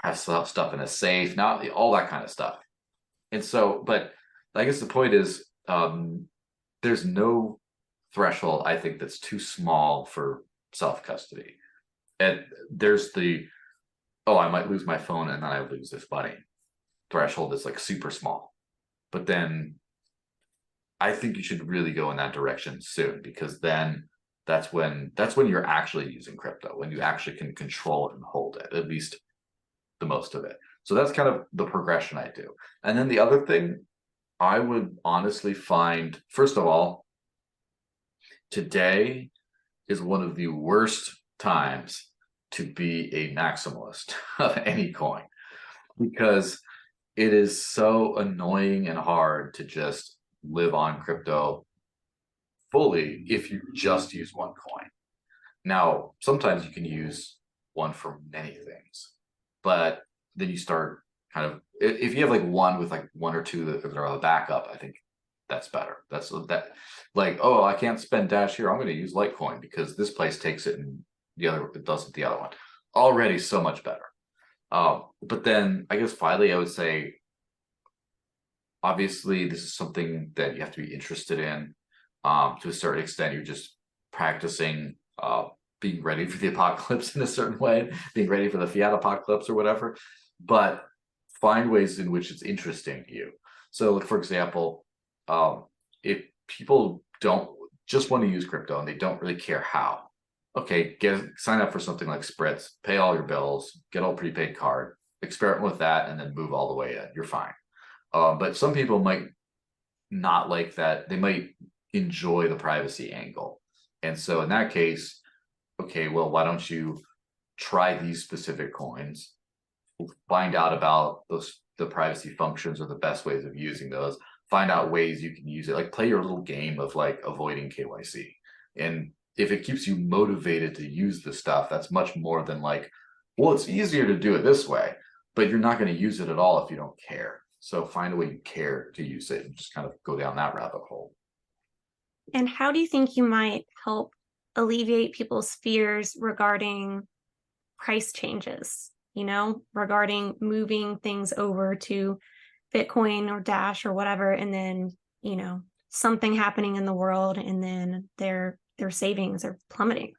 have stuff in a safe. Now all that kind of stuff. And so, but I guess the point is, there's no threshold, I think, that's too small for self-custody. And there's I might lose my phone and then I lose this money threshold is like super small. But then I think you should really go in that direction soon, because then that's when you're actually using crypto, when you actually can control it and hold it, at least the most of it. So that's kind of the progression I do. And then the other thing I would honestly find, first of all, today is one of the worst times to be a maximalist of any coin, because it is so annoying and hard to just live on crypto fully if you just use one coin. Now, sometimes you can use one for many things, but then you start kind of, if you have like one with like one or two that are a backup, I think that's better. That's that, like, oh, I can't spend Dash here, I'm going to use Litecoin because this place takes it and the other it doesn't, the other one. Already so much better. But then I guess finally I would say, obviously this is something that you have to be interested in. To a certain extent, you're just practicing being ready for the apocalypse in a certain way, being ready for the fiat apocalypse or whatever, but find ways in which it's interesting to you. So like, for example, if people don't just want to use crypto and they don't really care how, okay, sign up for something like Spritz, pay all your bills, get a prepaid card, experiment with that, and then move all the way in. You're fine. But some people might not like that. They might enjoy the privacy angle. And so in that case, okay, well, why don't you try these specific coins, find out about the privacy functions or the best ways of using those, find out ways you can use it, like play your little game of like avoiding KYC. And if it keeps you motivated to use the stuff, that's much more than like, well, it's easier to do it this way, but you're not going to use it at all if you don't care. So find a way you care to use it and just kind of go down that rabbit hole. And how do you think you might help alleviate people's fears regarding price changes, regarding moving things over to Bitcoin or Dash or whatever, and then, something happening in the world and then their savings are plummeting?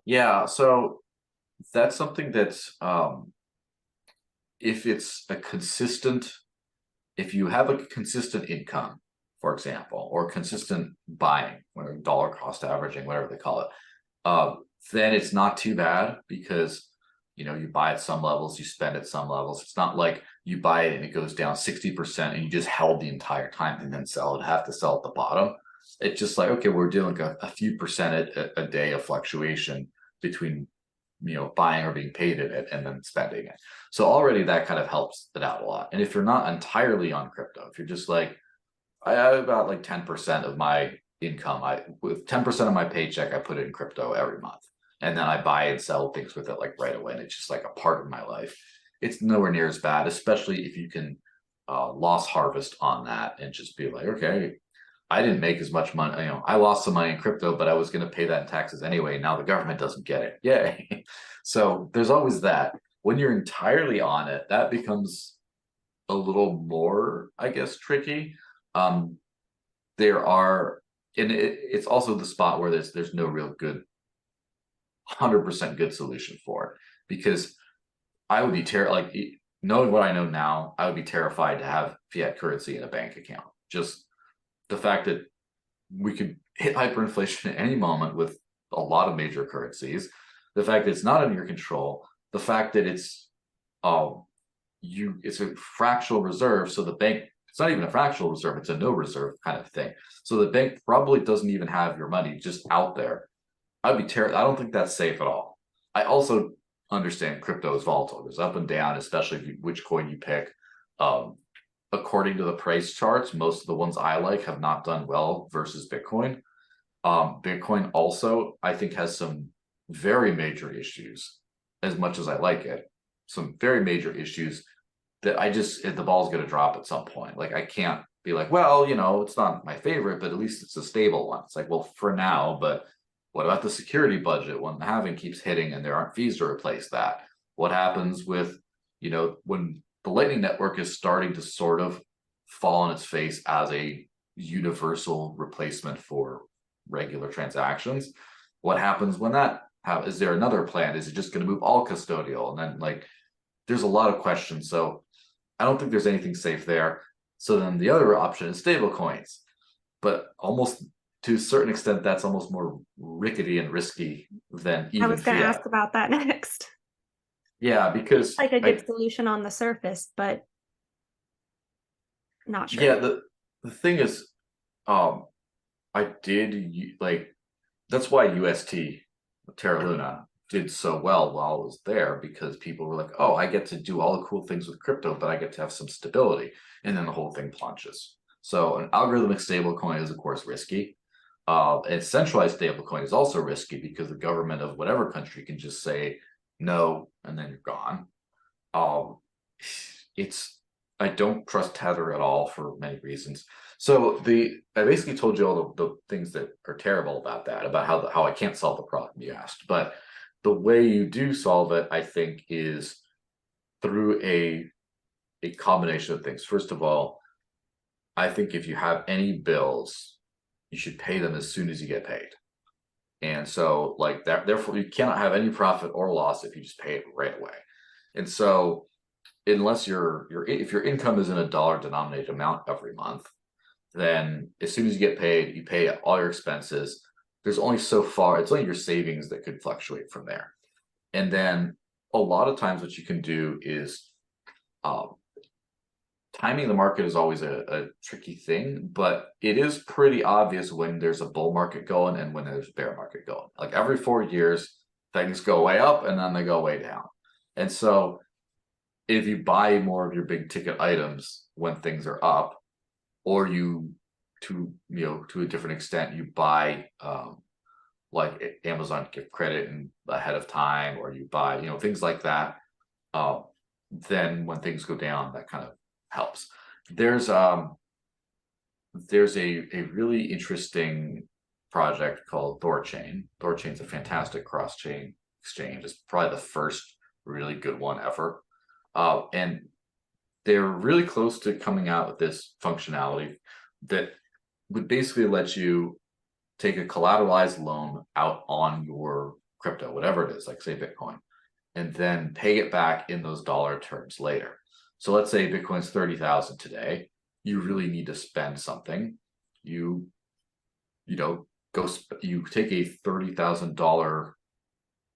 Yeah, so that's something that's if it's a consistent, if you have a consistent income, for example, or consistent buying, or dollar cost averaging, whatever they call it, then it's not too bad because you buy at some levels, you spend at some levels. It's not like you buy it and it goes down 60% and you just held the entire time and then sell it, have to sell at the bottom. It's just like, okay, we're dealing a few percent a day of fluctuation between buying or being paid in it and then spending it. So already that kind of helps it out a lot. And if you're not entirely on crypto, if you're just like, I have about like 10% of my income, with 10% of my paycheck, I put it in crypto every month. And then I buy and sell things with it like right away. And it's just like a part of my life. It's nowhere near as bad, especially if you can loss harvest on that and just be like, okay, I didn't make as much money. I lost some money in crypto, but I was going to pay that in taxes anyway. Now the government doesn't get it. Yay. So there's always that. When you're entirely on it, that becomes a little more, I guess, tricky. There are, and it's also the spot where there's no real good 100% good solution for it, because I would be like, knowing what I know now, I would be terrified to have fiat currency in a bank account. Just the fact that we could hit hyperinflation at any moment with a lot of major currencies, the fact that it's not in your control, the fact that it's a fractional reserve, so the bank, it's not even a fractional reserve, it's a no reserve kind of thing. So the bank probably doesn't even have your money just out there. I'd be terrified. I don't think that's safe at all. I also understand crypto is volatile. It goes up and down, especially which coin you pick. According to the price charts, most of the ones I like have not done well versus Bitcoin. Bitcoin also, I think, has some very major issues, as much as I like it. Some very major issues that the ball's going to drop at some point. Like, I can't be like, well, it's not my favorite, but at least it's a stable one. It's like, well, for now, but what about the security budget when the halving keeps hitting and there aren't fees to replace that? What happens with, when the Lightning Network is starting to sort of fall on its face as a universal replacement for regular transactions? What happens when that is there another plan? Is it just going to move all custodial? And then there's a lot of questions. So I don't think there's anything safe there. So then the other option is stable coins, but almost to a certain extent, that's almost more rickety and risky than even I was going to fiat. ask about that next. Yeah, because Like a good solution on the surface, but not sure. Yeah, the thing is, I did that's why UST Terra Luna did so well while I was there, because people were like, oh, I get to do all the cool things with crypto, but I get to have some stability, and then the whole thing plunges. So an algorithmic stablecoin is of course risky. And centralized stablecoin is also risky because the government of whatever country can just say no, and then you're gone. It's I don't trust Tether at all for many reasons. So I basically told you all the things that are terrible about that, about how I can't solve the problem you asked. But the way you do solve it, I think, is through a combination of things. First of all, I think if you have any bills, you should pay them as soon as you get paid. And so therefore you cannot have any profit or loss if you just pay it right away. And so unless if your income is in a dollar denominated amount every month, then as soon as you get paid, you pay all your expenses. There's only so far, it's only your savings that could fluctuate from there. And then a lot of times what you can do is timing the market is always a tricky thing, but it is pretty obvious when there's a bull market going and when there's a bear market going. Like every 4 years, things go way up and then they go way down. And so if you buy more of your big ticket items when things are up, or to a different extent, you buy like Amazon gift credit and ahead of time, or you buy, things like that. Um, then when things go down, that kind of helps. There's a really interesting project called Thorchain. Thorchain's a fantastic cross-chain exchange. It's probably the first really good one ever. And they're really close to coming out with this functionality that would basically let you take a collateralized loan out on your crypto, whatever it is, like say Bitcoin, and then pay it back in those dollar terms later. So let's say Bitcoin's 30,000 today. You really need to spend something. You take a $30,000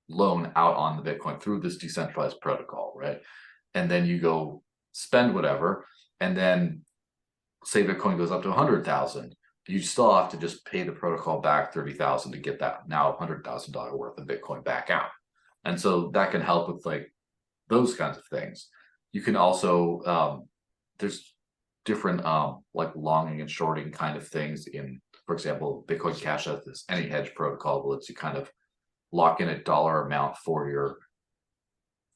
loan out on the Bitcoin through this decentralized protocol, right? And then you go spend whatever, and then say Bitcoin goes up to 100,000. You still have to just pay the protocol back 30,000 to get that now $100,000 worth of Bitcoin back out. And so that can help with like those kinds of things. You can also there's different like longing and shorting kind of things in, for example, Bitcoin Cash has this any hedge protocol that lets you kind of lock in a dollar amount for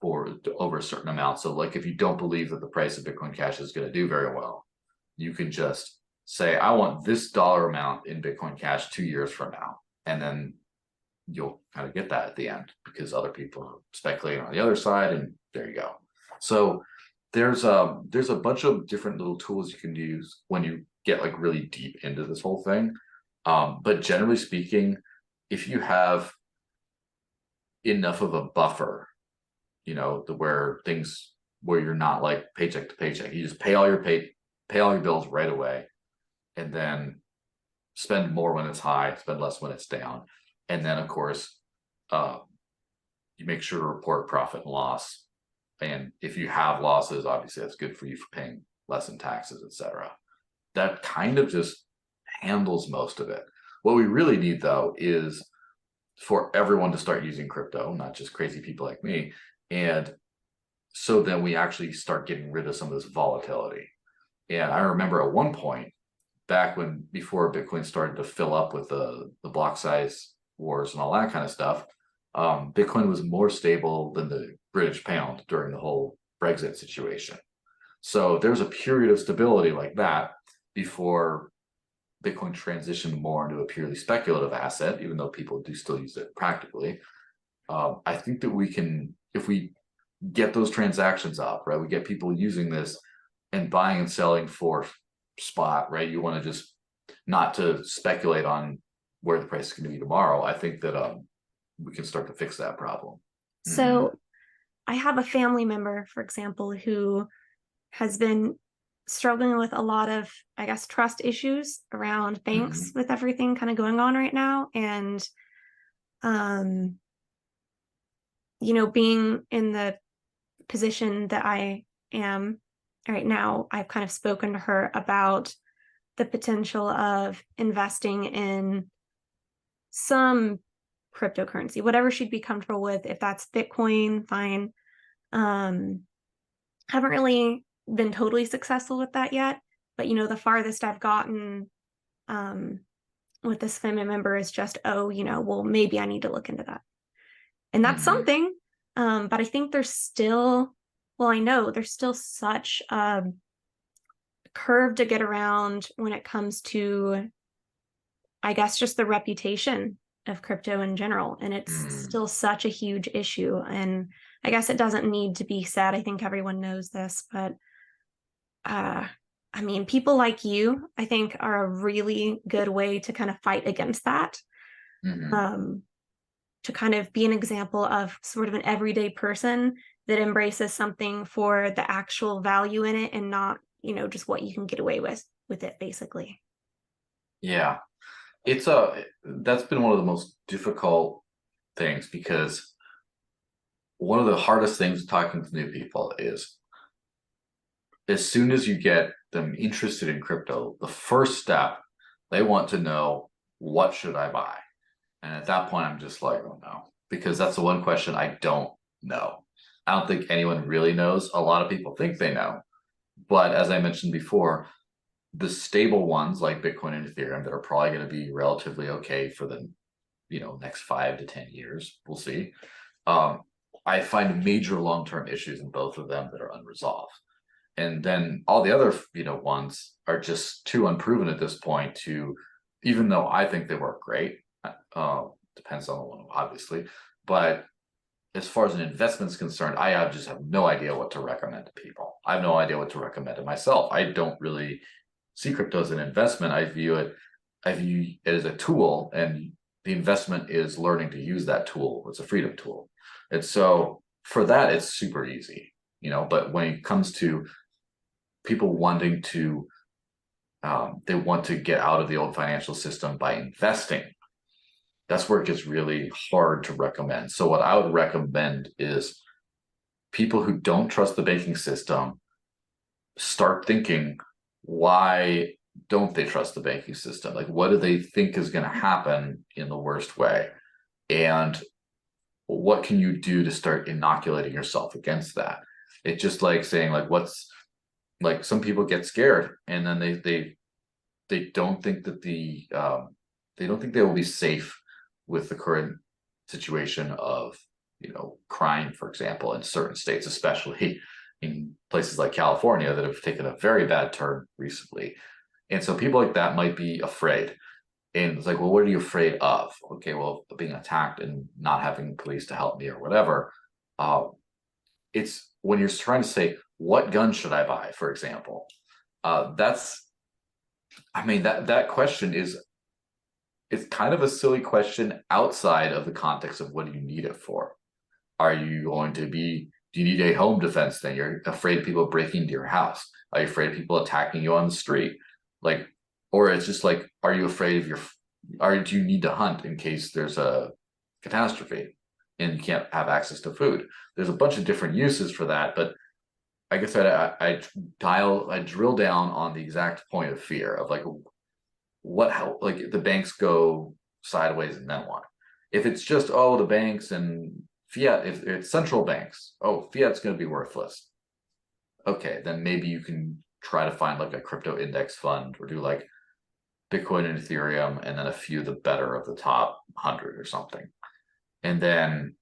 over a certain amount. So like if you don't believe that the price of Bitcoin Cash is going to do very well, you can just say, I want this dollar amount in Bitcoin Cash 2 years from now. And then you'll kind of get that at the end because other people are speculating on the other side, and there you go. So there's a bunch of different little tools you can use when you get like really deep into this whole thing. But generally speaking, if you have enough of a buffer, where you're not like paycheck to paycheck, you just pay all your bills right away, and then spend more when it's high, spend less when it's down. And then of course, you make sure to report profit and loss. And if you have losses, obviously that's good for you for paying less in taxes, etc. That kind of just handles most of it. What we really need though is for everyone to start using crypto, not just crazy people like me. And so then we actually start getting rid of some of this volatility. And I remember at one point, back before Bitcoin started to fill up with the block size wars and all that kind of stuff, Bitcoin was more stable than the British pound during the whole Brexit situation. So there's a period of stability like that before Bitcoin transitioned more into a purely speculative asset, even though people do still use it practically. I think that we can, if we get those transactions up, right, we get people using this and buying and selling for spot, right? You want to just not to speculate on where the price is going to be tomorrow. I think that we can start to fix that problem. So I have a family member, for example, who has been struggling with a lot of, I guess, trust issues around banks with everything kind of going on right now. And, being in the position that I am right now, I've kind of spoken to her about the potential of investing in some cryptocurrency, whatever she'd be comfortable with. If that's Bitcoin, fine. Haven't really been totally successful with that yet, but the farthest I've gotten with this family member is just, well, maybe I need to look into that. And that's something. But I think I know there's still such a curve to get around when it comes to, I guess, just the reputation of crypto in general. And it's still such a huge issue. And I guess it doesn't need to be said. I think everyone knows this, but people like you, I think, are a really good way to kind of fight against that. To kind of be an example of sort of an everyday person that embraces something for the actual value in it and not, just what you can get away with it, basically. Yeah. That's been one of the most difficult things, because one of the hardest things talking to new people is as soon as you get them interested in crypto, the first step, they want to know, what should I buy? And at that point, I'm just like, oh no, because that's the one question I don't know. I don't think anyone really knows. A lot of people think they know. But as I mentioned before, the stable ones like Bitcoin and Ethereum that are probably going to be relatively okay for the next 5 to 10 years, we'll see. I find major long-term issues in both of them that are unresolved. And then all the other ones are just too unproven at this point to, even though I think they work great, depends on the one obviously, but as far as an investment is concerned, just have no idea what to recommend to people. I have no idea what to recommend to myself. I don't really see crypto as an investment. I view it as a tool, and the investment is learning to use that tool. It's a freedom tool. And so for that, it's super easy, but when it comes to people wanting to, they want to get out of the old financial system by investing. That's where it gets really hard to recommend. So what I would recommend is people who don't trust the banking system start thinking, why don't they trust the banking system? Like, what do they think is going to happen in the worst way? And what can you do to start inoculating yourself against that? It's just like saying, like some people get scared and then they don't think that they don't think they will be safe with the current situation of crime, for example, in certain states, especially in places like California that have taken a very bad turn recently. And so people like that might be afraid. And it's like, well, what are you afraid of? Okay, well, being attacked and not having police to help me or whatever. It's when you're trying to say, what gun should I buy, for example? That question it's kind of a silly question outside of the context of what do you need it for? Are you going to be, do you need a home defense thing? You're afraid of people breaking into your house. Are you afraid of people attacking you on the street? Like, or it's just like, are you afraid of do you need to hunt in case there's a catastrophe and you can't have access to food? There's a bunch of different uses for that, but I guess I drill down on the exact point of fear of like, how, like, if the banks go sideways and then what? If it's just, oh, the banks and fiat, if it's central banks, oh, fiat's going to be worthless. Okay, then maybe you can try to find like a crypto index fund or do like Bitcoin and Ethereum and then a few the better of the top 100 or something. And then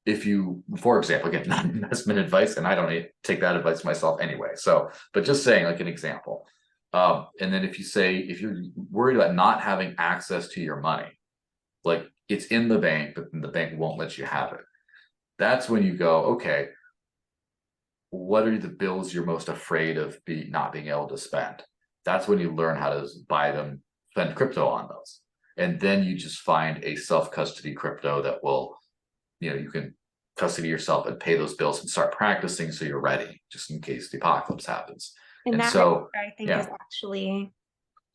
if you, for example, again, not investment advice, and I don't take that advice myself anyway. So, but just saying like an example. And then if you're worried about not having access to your money, like it's in the bank, but the bank won't let you have it. That's when you go, okay, what are the bills you're most afraid of not being able to spend? That's when you learn how to buy them, spend crypto on those. And then you just find a self-custody crypto that will, you can custody yourself and pay those bills and start practicing so you're ready just in case the apocalypse happens. And And that so, I think yeah. is actually,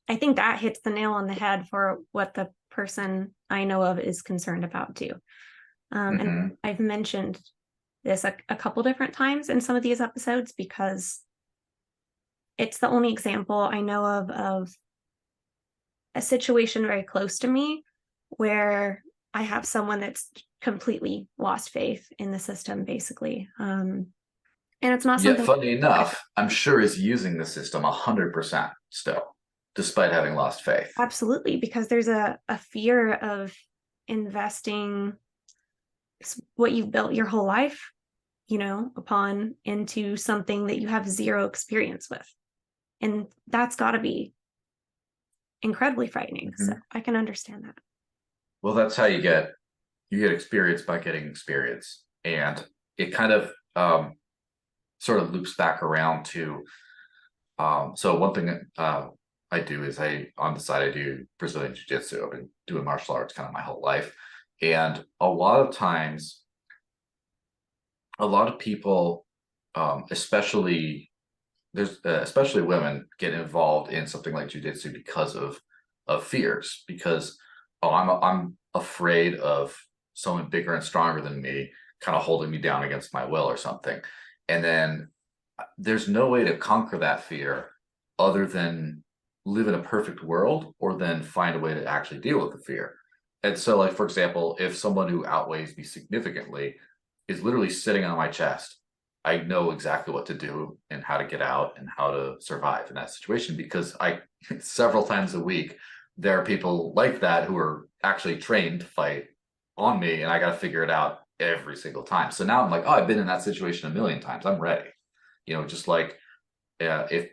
I think that hits the nail on the head for what the person I know of is concerned about too. And I've mentioned this a couple different times in some of these episodes because it's the only example I know of a situation very close to me where I have someone that's completely lost faith in the system, basically. And it's not Yet, something. funny enough, I'm sure is using the system 100% still, despite having lost faith. Absolutely, because there's a fear of investing what you've built your whole life, upon into something that you have zero experience with. And that's got to be incredibly frightening. So I can understand that. Well, that's how you get experience by getting experience. And it kind of sort of loops back around to so one thing I do is on the side I do Brazilian Jiu-Jitsu. I've been doing martial arts kind of my whole life. And a lot of times, a lot of people, especially women, get involved in something like jiu-jitsu because of fears. Because I'm afraid of someone bigger and stronger than me, kind of holding me down against my will or something. And then there's no way to conquer that fear other than live in a perfect world or then find a way to actually deal with the fear. And so, like, for example, if someone who outweighs me significantly is literally sitting on my chest, I know exactly what to do and how to get out and how to survive in that situation because I, several times a week, there are people like that who are actually trained to fight on me, and I got to figure it out every single time. So now I'm like, oh, I've been in that situation a million times. I'm ready. Just like if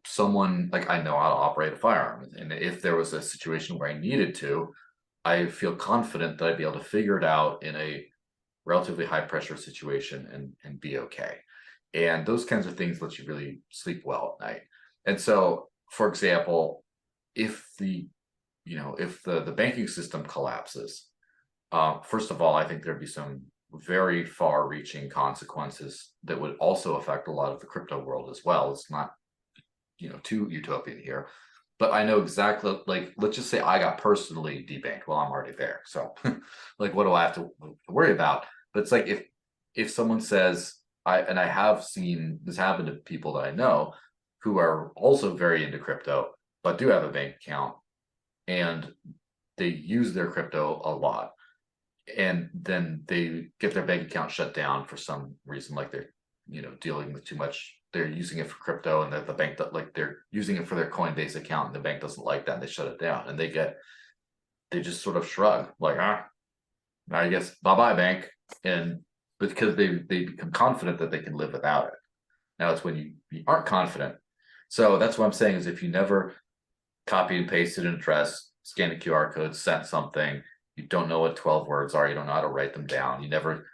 someone like I know how to operate a firearm, and if there was a situation where I needed to, I feel confident that I'd be able to figure it out in a relatively high pressure situation and be okay. And those kinds of things let you really sleep well at night. And so, for example, if the banking system collapses, first of all, I think there'd be some very far-reaching consequences that would also affect a lot of the crypto world as well. It's not, too utopian here, but I know exactly. Like, let's just say I got personally debanked. Well, I'm already there, so like, what do I have to worry about? But it's like if someone says I have seen this happen to people that I know who are also very into crypto, but do have a bank account and they use their crypto a lot and then they get their bank account shut down for some reason, like they're dealing with too much, they're using it for crypto and the bank that like they're using it for their Coinbase account and the bank doesn't like that and they shut it down and they just sort of shrug like, I guess bye bye bank. And because they become confident that they can live without it. Now it's when you aren't confident. So that's what I'm saying is if you never copy and pasted an address, scan a QR code, sent something, you don't know what 12 words are, you don't know how to write them down, you never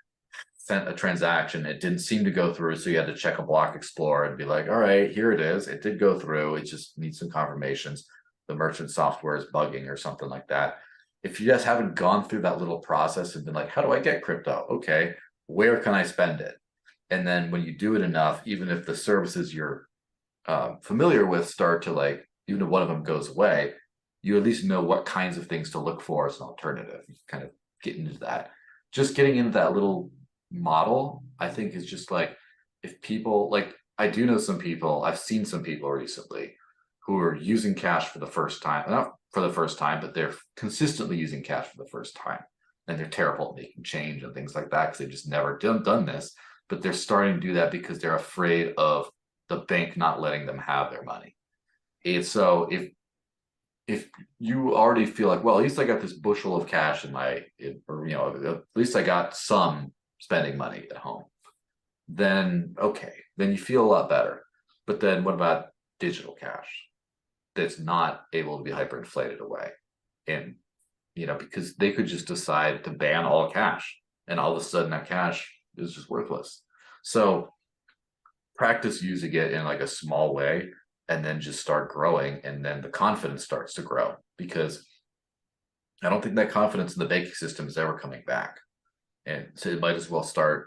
sent a transaction, it didn't seem to go through, so you had to check a block explorer and be like, all right, here it is, it did go through, it just needs some confirmations, the merchant software is bugging or something like that. If you just haven't gone through that little process and been like, how do I get crypto? Okay, where can I spend it? And then when you do it enough, even if the services you're familiar with start to, like, even if one of them goes away, you at least know what kinds of things to look for as an alternative. You kind of get into that. Just getting into that little model, I think, is just like, if people like, I do know some people, I've seen some people recently who are using cash for the first time, not for the first time, but they're consistently using cash for the first time. And they're terrible at making change and things like that because they've just never done this. But they're starting to do that because they're afraid of the bank not letting them have their money. And so if you already feel like, well, at least I got this bushel of cash in or at least I got some spending money at home, then okay, then you feel a lot better. But then what about digital cash that's not able to be hyperinflated away? And because they could just decide to ban all cash, and all of a sudden that cash is just worthless. So practice using it in like a small way and then just start growing, and then the confidence starts to grow, because I don't think that confidence in the banking system is ever coming back. And so it might as well start.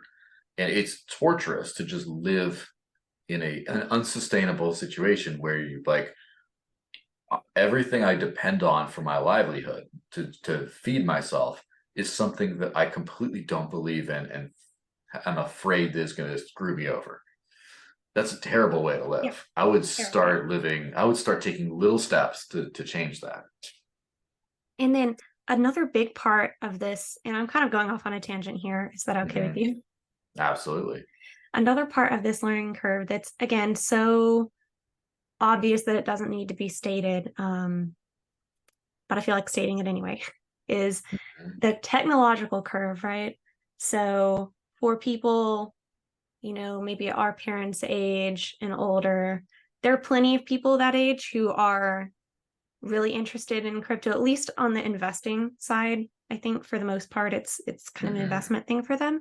And it's torturous to just live in an unsustainable situation where you like everything I depend on for my livelihood to feed myself is something that I completely don't believe in, and I'm afraid that is going to screw me over. That's a terrible way to Yeah, live. I would terrifying. start taking little steps to change that. And then another big part of this, and I'm kind of going off on a tangent here. Is that okay with Mhm. you? Absolutely. Another part of this learning curve that's, again, so obvious that it doesn't need to be stated, but I feel like stating it anyway, is Mhm. the technological curve, right? So for people, maybe our parents' age and older, there are plenty of people that age who are really interested in crypto, at least on the investing side. I think for the most part, it's kind of an Mhm. investment thing for them.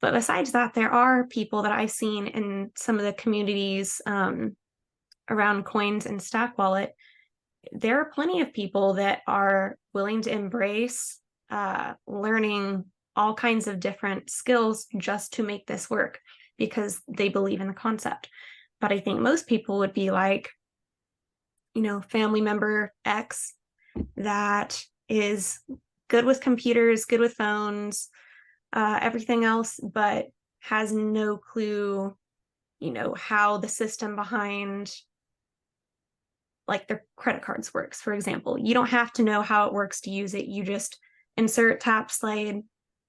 But besides that, there are people that I've seen in some of the communities around coins and stack wallet. There are plenty of people that are willing to embrace learning all kinds of different skills just to make this work because they believe in the concept. But I think most people would be like, family member X that is good with computers, good with phones, everything else, but has no clue how the system behind like their credit cards works, for example. You don't have to know how it works to use it. You just insert, tap, slide,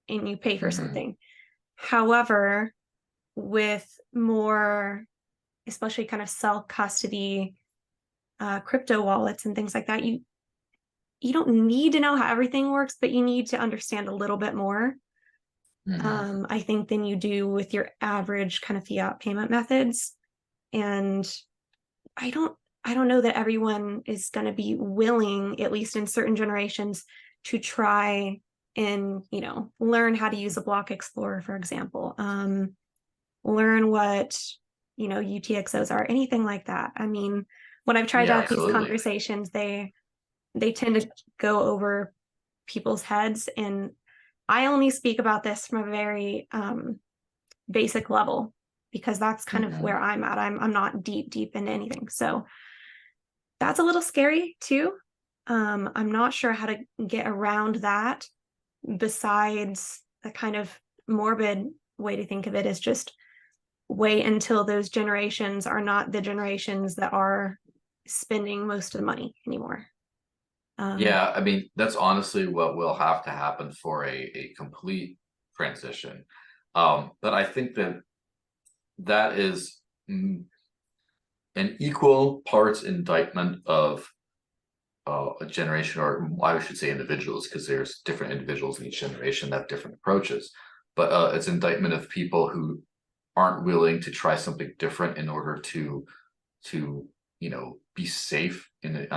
and you pay for Hmm. something. However, with more, especially kind of self custody crypto wallets and things like that, you don't need to know how everything works, but you need to understand a little bit more. Hmm. I think than you do with your average kind of fiat payment methods. And I don't I don't know that everyone is going to be willing, at least in certain generations, to try and learn how to use a block explorer, for example. Learn what UTXOs are, anything like that. I mean, when I've tried to Yeah, have these absolutely. conversations, they tend to go over people's heads, and I only speak about this from a very basic level because that's kind of where Hmm. I'm at. I'm not deep into anything, so that's a little scary too. I'm not sure how to get around that. Besides a kind of morbid way to think of it is just wait until those generations are not the generations that are spending most of the money anymore. Um, Yeah, I mean, that's honestly what will have to happen for a complete transition. But I think that that is an equal parts indictment of a generation, or I should say individuals, because there's different individuals in each generation that have different approaches. But it's indictment of people who aren't willing to try something different in order to be safe in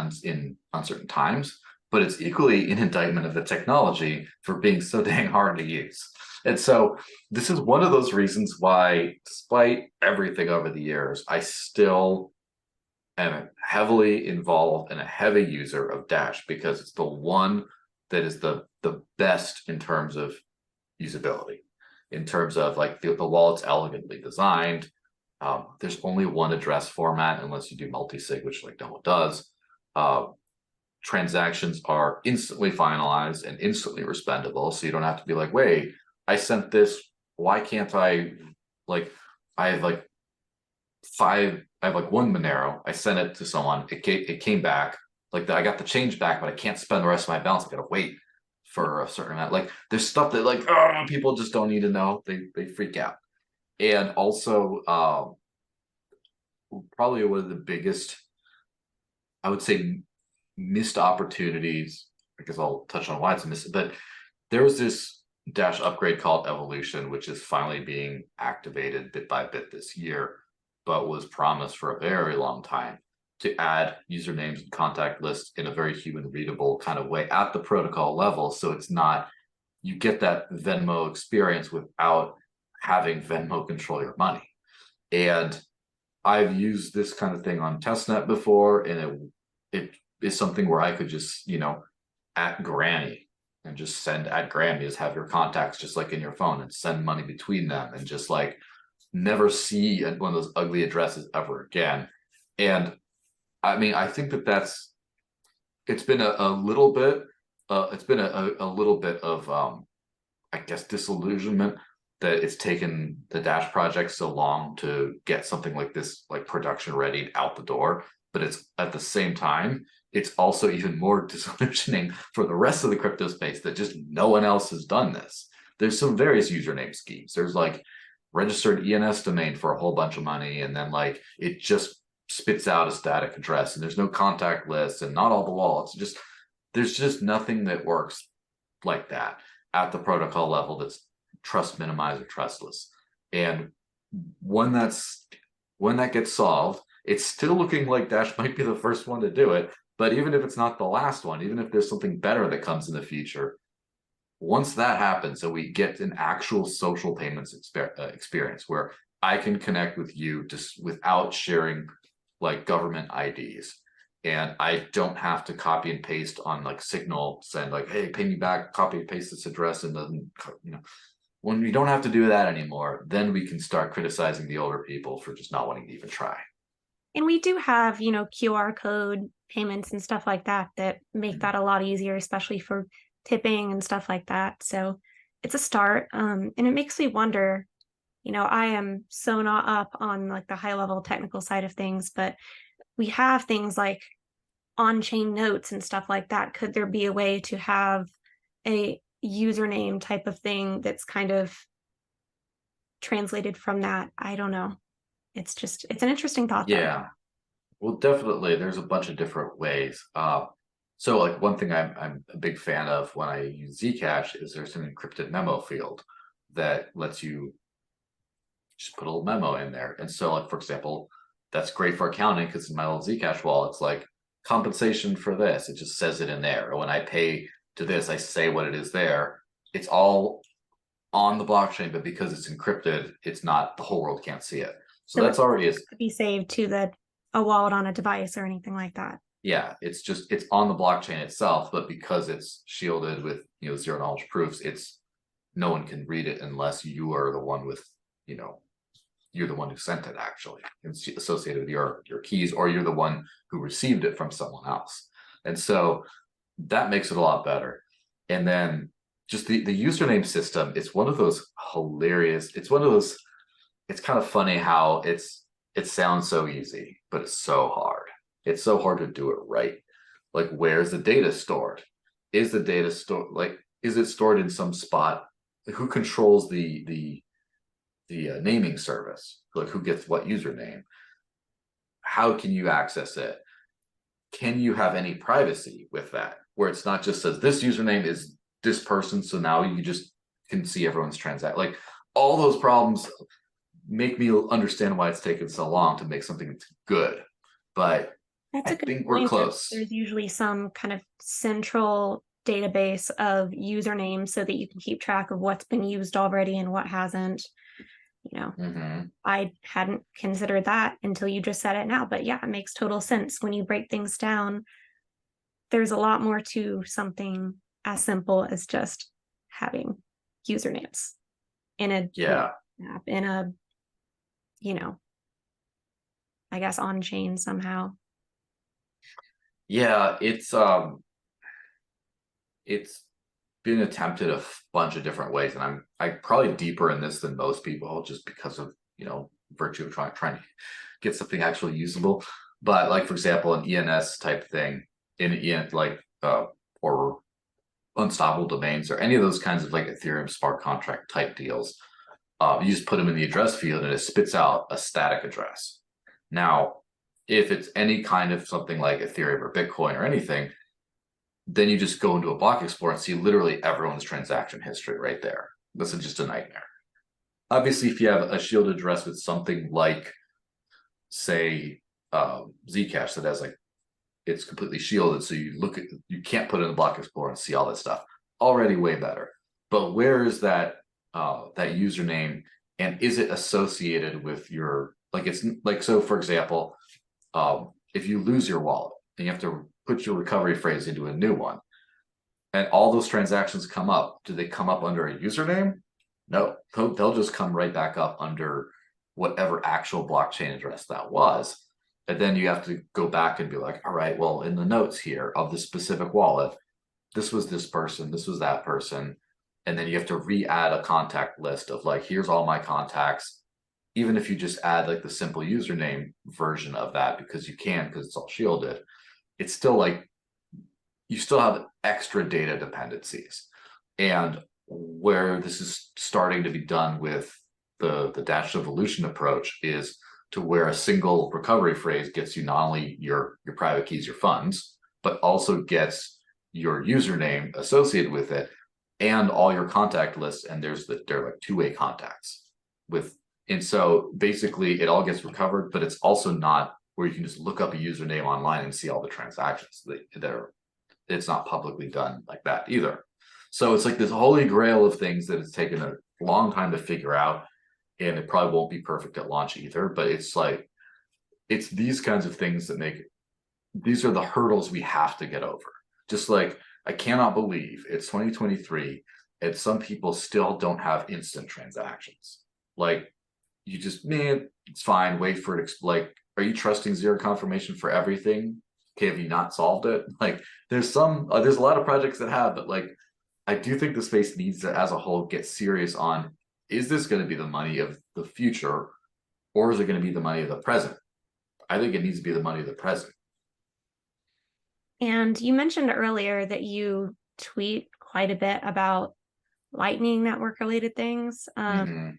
uncertain times. But it's equally an indictment of the technology for being so dang hard to use. And so this is one of those reasons why, despite everything over the years, I still am heavily involved and a heavy user of Dash because it's the one that is the best in terms of usability, in terms of like the wallet's elegantly designed. There's only one address format unless you do multi-sig, which like no one does. Uh, Transactions are instantly finalized and instantly respendable, so you don't have to be like, wait, I sent this. Why can't I like? I have like I have like one Monero. I sent it to someone. It came back. Like I got the change back, but I can't spend the rest of my balance. I gotta wait for a certain amount. Like there's stuff that like people just don't need to know. They freak out. And also probably one of the biggest, I would say, missed opportunities, because I'll touch on why it's a miss, but there was this Dash upgrade called Evolution, which is finally being activated bit by bit this year, but was promised for a very long time to add usernames and contact lists in a very human readable kind of way at the protocol level. So it's not, you get that Venmo experience without having Venmo control your money. And I've used this kind of thing on testnet before, and it is something where I could just, at Granny and just send at Granny, just have your contacts just like in your phone and send money between them and just like never see one of those ugly addresses ever again. And I mean, I think that it's been a little bit, it's been a little bit of, I guess, disillusionment that it's taken the Dash project so long to get something like this, like production ready out the door. But it's at the same time, it's also even more disillusioning for the rest of the crypto space that just no one else has done this. There's some various username schemes. There's like registered ENS domain for a whole bunch of money, and then like it just spits out a static address, and there's no contact lists, and not all the wallets. Just there's just nothing that works like that at the protocol level that's trust minimized or trustless. And when that's when that gets solved, it's still looking like Dash might be the first one to do it. But even if it's not the last one, even if there's something better that comes in the future, once that happens, so we get an actual social payments experience where I can connect with you just without sharing like government IDs. And I don't have to copy and paste on like Signal, send like, hey, pay me back, copy and paste this address, and then when we don't have to do that anymore, then we can start criticizing the older people for just not wanting to even try. and we do have, QR code payments and stuff like that that make that a lot easier, especially for tipping and stuff like that. So it's a start. And it makes me wonder, I am so not up on like the high level technical side of things, but we have things like on-chain notes and stuff like that. Could there be a way to have a username type of thing that's kind of translated from that? I don't know. It's an interesting thought though. Yeah. Well, definitely, there's a bunch of different ways. So like one thing I'm a big fan of when I use Zcash is there's an encrypted memo field that lets you just put a little memo in there. And so, like for example, that's great for accounting because in my little Zcash wallet, it's like compensation for this. It just says it in there. Or when I pay to this, I say what it is there. It's all on the blockchain, but because it's encrypted, it's not, the whole world can't see it. So So that's it already could be saved to a wallet on a device or anything like that. yeah, it's on the blockchain itself, but because it's shielded with zero knowledge proofs, it's no one can read it unless you are the one with you know you're the one who sent it actually. It's associated with your keys, or you're the one who received it from someone else. And so that makes it a lot better. And then just the username system, it's one of those hilarious, it's one of those, it's kind of funny how it sounds so easy, but it's so hard. It's so hard to do it right. Like, where's the data stored? Is the data stored, like, is it stored in some spot? Who controls the naming service? Like, who gets what username? How can you access it? Can you have any privacy with that? Where it's not just says this username is this person, so now you just can see everyone's transact. Like, all those problems make me understand why it's taken so long to make something that's good. But That's I a good think we're point. close. There's usually some kind of central database of usernames so that you can keep track of what's been used already and what hasn't. Mhm. I hadn't considered that until you just said it now. But yeah, it makes total sense. When you break things down, there's a lot more to something as simple as just having usernames in Yeah. app, in a, you know, I guess on chain somehow. Yeah, it's been attempted a bunch of different ways, and I probably deeper in this than most people just because of virtue of trying to get something actually usable. But like for example, an ENS type thing in like or unstoppable domains or any of those kinds of like Ethereum smart contract type deals, you just put them in the address field and it spits out a static address. Now, if it's any kind of something like Ethereum or Bitcoin or anything, then you just go into a block explorer and see literally everyone's transaction history right there. This is just a nightmare. Obviously, if you have a shielded address with something like, say, Zcash that has like it's completely shielded, so you can't put it in the block explorer and see all that stuff. Already way better. But where is that username, and is it associated with your like it's like so for example, if you lose your wallet and you have to put your recovery phrase into a new one and all those transactions come up, do they come up under a username? No, they'll just come right back up under whatever actual blockchain address that was. And then you have to go back and be like, all right, well, in the notes here of the specific wallet, this was this person, this was that person. And then you have to re-add a contact list of like, here's all my contacts. Even if you just add like the simple username version of that, because you can, because it's all shielded, it's still like you still have extra data dependencies. And where this is starting to be done with the dashed evolution approach is to where a single recovery phrase gets you not only your private keys, your funds, but also gets your username associated with it and all your contact lists. And they're like two-way contacts with, and so basically it all gets recovered, but it's also not where you can just look up a username online and see all the transactions that are, it's not publicly done like that either. So it's like this holy grail of things that it's taken a long time to figure out, and it probably won't be perfect at launch either. But it's like it's these kinds of things that make these are the hurdles we have to get over. Just like I cannot believe it's 2023 and some people still don't have instant transactions. Like you just man, it's fine. Wait for it. Like, are you trusting zero confirmation for everything? Okay, have you not solved it? Like, there's a lot of projects that have, but I do think the space needs to, as a whole, get serious on: is this going to be the money of the future, or is it going to be the money of the present? I think it needs to be the money of the present. And you mentioned earlier that you tweet quite a bit about Lightning Network related things. Mm-hmm.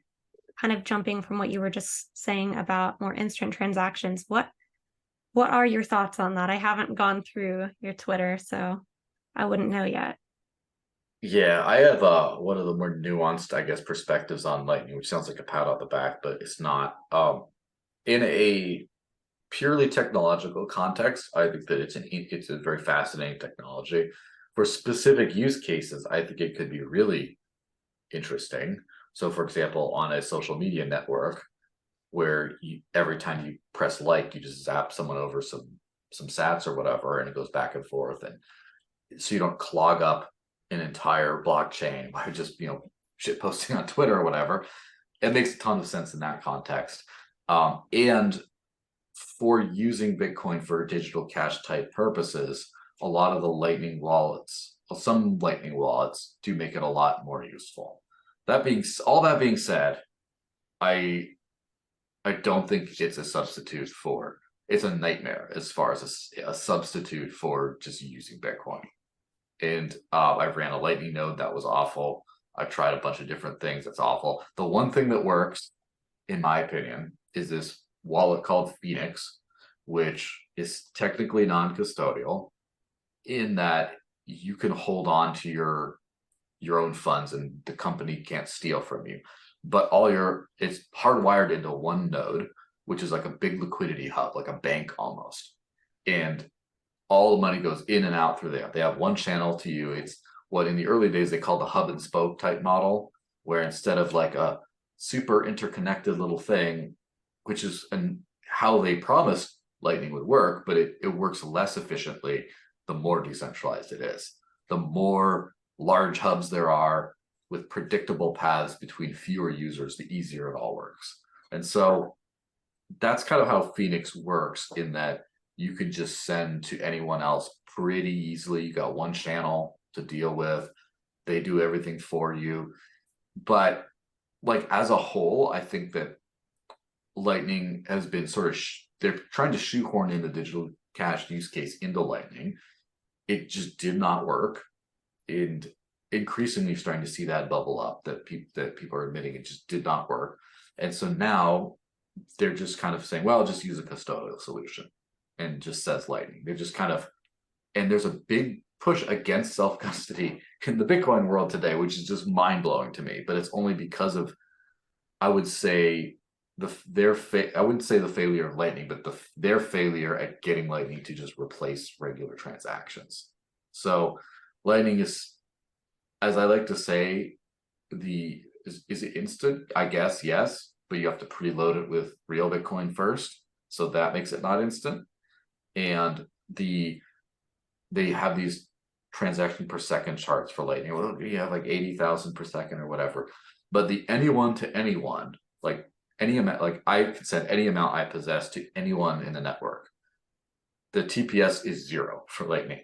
Kind of jumping from what you were just saying about more instant transactions. What are your thoughts on that? I haven't gone through your Twitter, so I wouldn't know yet. Yeah, I have one of the more nuanced, I guess, perspectives on Lightning, which sounds like a pat on the back, but it's not. In a purely technological context, I think that it's a very fascinating technology. For specific use cases, I think it could be really interesting. So, for example, on a social media network, where every time you press like, you just zap someone over some sats or whatever, and it goes back and forth, and so you don't clog up an entire blockchain by just shit posting on Twitter or whatever. It makes a ton of sense in that context. And for using Bitcoin for digital cash type purposes, a lot of the Lightning wallets, some Lightning wallets do make it a lot more useful. All that being said, I don't think it's a substitute for. It's a nightmare as far as a substitute for just using Bitcoin. And I ran a Lightning node that was awful. I tried a bunch of different things. That's awful. The one thing that works, in my opinion, is this wallet called Phoenix, which is technically non-custodial in that you can hold on to your own funds and the company can't steal from you. But it's hardwired into one node, which is like a big liquidity hub, like a bank almost. And all the money goes in and out through there. They have one channel to you. It's what in the early days they called the hub and spoke type model, where instead of like a super interconnected little thing, which is how they promised Lightning would work, but it works less efficiently the more decentralized it is. The more large hubs there are with predictable paths between fewer users, the easier it all works. And so that's kind of how Phoenix works, in that you could just send to anyone else pretty easily. You got one channel to deal with. They do everything for you. But like as a whole, I think that Lightning has been sort of they're trying to shoehorn in the digital cash use case into Lightning. It just did not work, and increasingly starting to see that bubble up, that people are admitting it just did not work. And so now they're just kind of saying, well, just use a custodial solution, and just says Lightning. They're just kind of, and there's a big push against self-custody in the Bitcoin world today, which is just mind-blowing to me. But it's only because of, I would say, I wouldn't say the failure of Lightning, but their failure at getting Lightning to just replace regular transactions. So Lightning is, as I like to say, is it instant? I guess yes, but you have to preload it with real Bitcoin first, so that makes it not instant. And they have these transaction per second charts for Lightning. Well, you have like 80,000 per second or whatever. But the anyone to anyone, like any amount, like I could send any amount I possess to anyone in the network. The TPS is 0 for Lightning.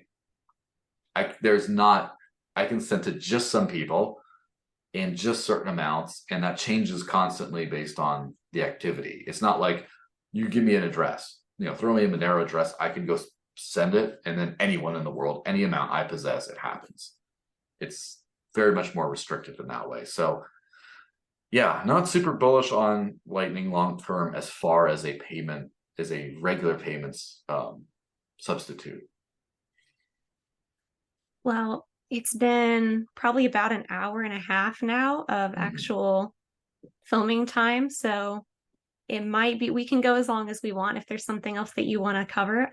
I can send to just some people in just certain amounts, and that changes constantly based on the activity. It's not like you give me an address, throw me a Monero address, I can go send it, and then anyone in the world, any amount I possess, it happens. It's very much more restricted in that way. So yeah, not super bullish on Lightning long term as far as a regular payments substitute. Well, it's been probably about an hour and a half now of actual filming time. So it might be, we can go as long as we want if there's something else that you want to cover.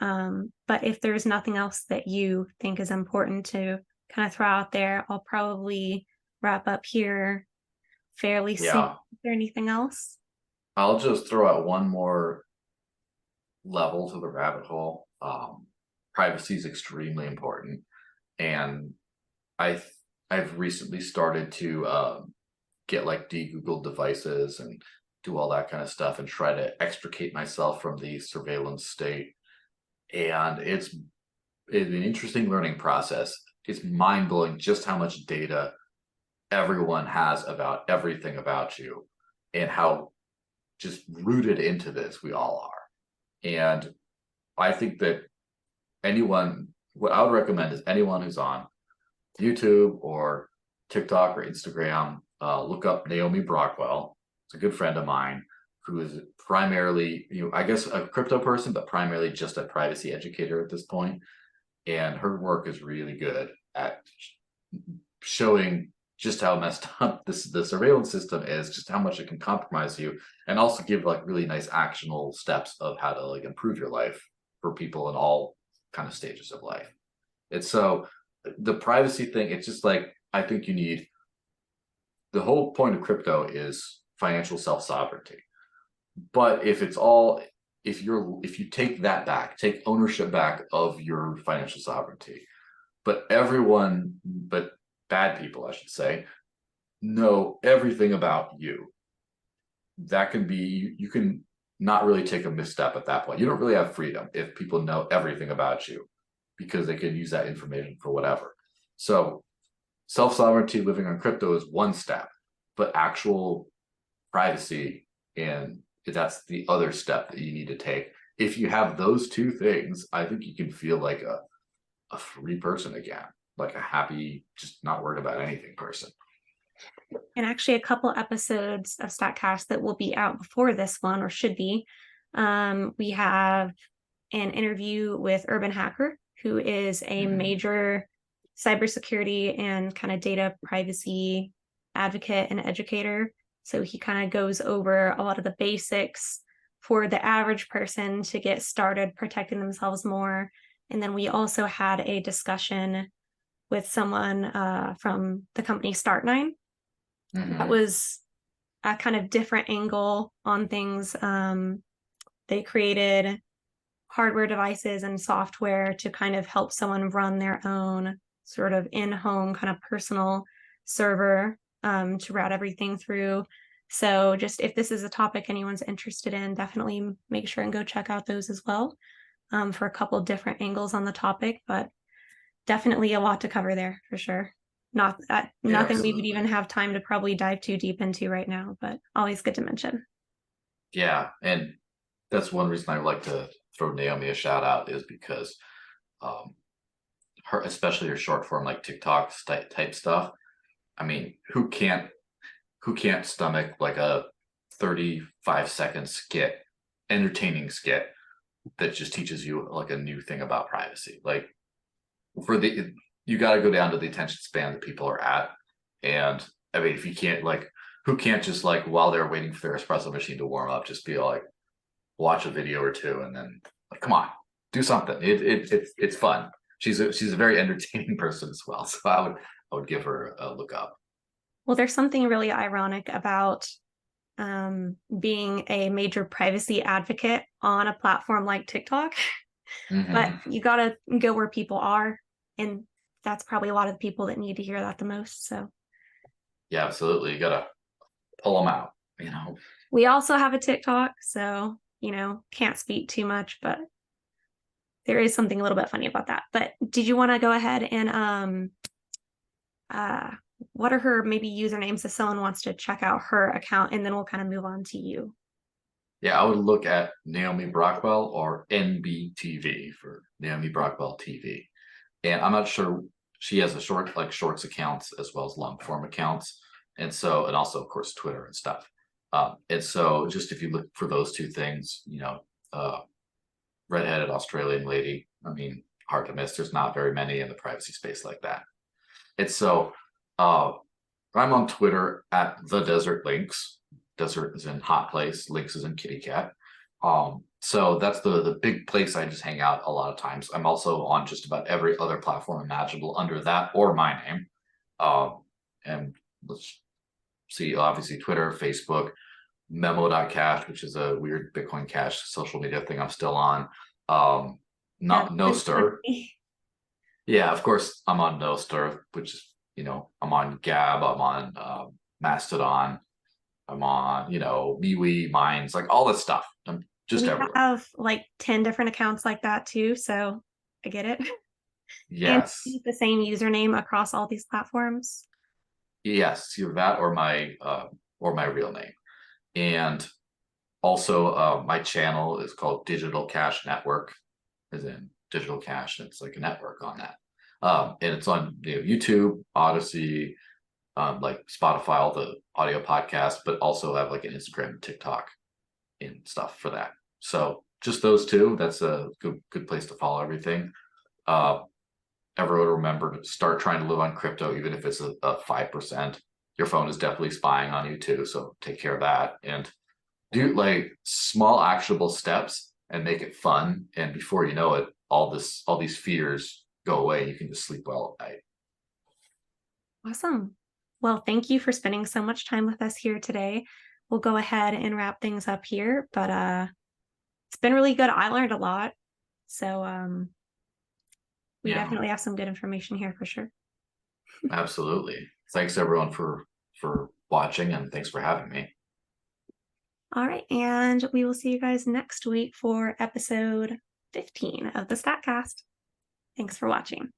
But if there's nothing else that you think is important to kind of throw out there, I'll probably wrap up here fairly soon. Is there anything else? I'll just throw out one more level to the rabbit hole. Privacy is extremely important. And I've recently started to get like de-Googled devices and do all that kind of stuff and try to extricate myself from the surveillance state. And it's an interesting learning process. It's mind-blowing just how much data everyone has about everything about you, and how just rooted into this. We all are. And I think that what I would recommend is anyone who's on YouTube or TikTok or Instagram, look up Naomi Brockwell. It's a good friend of mine who is primarily, I guess a crypto person, but primarily just a privacy educator at this point. And her work is really good at showing just how messed up the surveillance system is, just how much it can compromise you, and also give like really nice actionable steps of how to like improve your life for people in all kind of stages of life. And so the privacy thing, it's just like, I think you need, the whole point of crypto is financial self-sovereignty. But if you take that back, take ownership back of your financial sovereignty, but bad people, I should say, know everything about you, that can be, you can not really take a misstep at that point. You don't really have freedom if people know everything about you, because they can use that information for whatever. So self-sovereignty living on crypto is one step, but actual privacy, and that's the other step that you need to take. If you have those two things, I think you can feel like a free person again, like a happy, just not worried about anything person. And actually, a couple episodes of StackCast that will be out before this one, or should be, we have an interview with Urban Hacker, who is a major cybersecurity and kind of data privacy advocate and educator. So he kind of goes over a lot of the basics for the average person to get started protecting themselves more. And then we also had a discussion with someone from the company Start9. That was a kind of different angle on things. They created hardware devices and software to kind of help someone run their own sort of in-home kind of personal server to route everything through. So just if this is a topic anyone's interested in, definitely make sure and go check out those as well, for a couple different angles on the topic, but definitely a lot to cover there for sure. Nothing we would even have time to probably dive too deep into right now, but always good to mention. Yeah, and that's one reason I like to throw Naomi a shout out, is because her, especially her short form like TikTok type stuff. I mean, who can't stomach like a 35-second skit, entertaining skit that just teaches you like a new thing about privacy? Like, you got to go down to the attention span that people are at. And I mean, if you can't, like, who can't just like while they're waiting for their espresso machine to warm up, just be like, watch a video or two, and then like, come on, do something. It's fun. She's a very entertaining person as well. So I would give her a look up. Well, there's something really ironic about being a major privacy advocate on a platform like TikTok, but you got to go where people are. And that's probably a lot of the people that need to hear that the most. So yeah, absolutely. You got to pull them out, We also have a TikTok, so, can't speak too much, but there is something a little bit funny about that. But did you want to go ahead and what are her maybe usernames if someone wants to check out her account, and then we'll kind of move on to you. Yeah, I would look at Naomi Brockwell, or NBTV for Naomi Brockwell TV. And I'm not sure, she has a shorts accounts as well as long form accounts. And also of course Twitter and stuff. And so just if you look for those two things, redheaded Australian lady, I mean, hard to miss. There's not very many in the privacy space like that. And so I'm on Twitter at the Desert Links. Desert is in hot place, Links is in kitty cat. So that's the big place I just hang out a lot of times. I'm also on just about every other platform imaginable under that or my name. And let's see, obviously Twitter, Facebook, memo.cash, which is a weird Bitcoin Cash social media thing I'm still on. Nostr. Yeah, of course I'm on Nostr, which is, I'm on Gab, I'm on Mastodon, I'm on, MeWe, Minds, like all this stuff. I'm just everywhere. We have like 10 different accounts like that too, so I get it. Yes. And the same username across all these platforms. Yes, either that or my real name. And Also, my channel is called Digital Cash Network, as in digital cash. It's like a network on that. And it's on YouTube, Odyssey, like Spotify, all the audio podcasts, but also have like an Instagram and TikTok and stuff for that. So just those two, that's a good place to follow everything. Everyone remember to start trying to live on crypto, even if it's a 5%. Your phone is definitely spying on you too, so take care of that and do like small actionable steps and make it fun. And before you know it, all these fears go away. You can just sleep well at night. Awesome. Well, thank you for spending so much time with us here today. We'll go ahead and wrap things up here, but it's been really good. I learned a lot. So we definitely have some good information here for sure. Absolutely. Thanks everyone for watching, and thanks for having me. All right, and we will see you guys next week for episode 15 of the StackCast. Thanks for watching.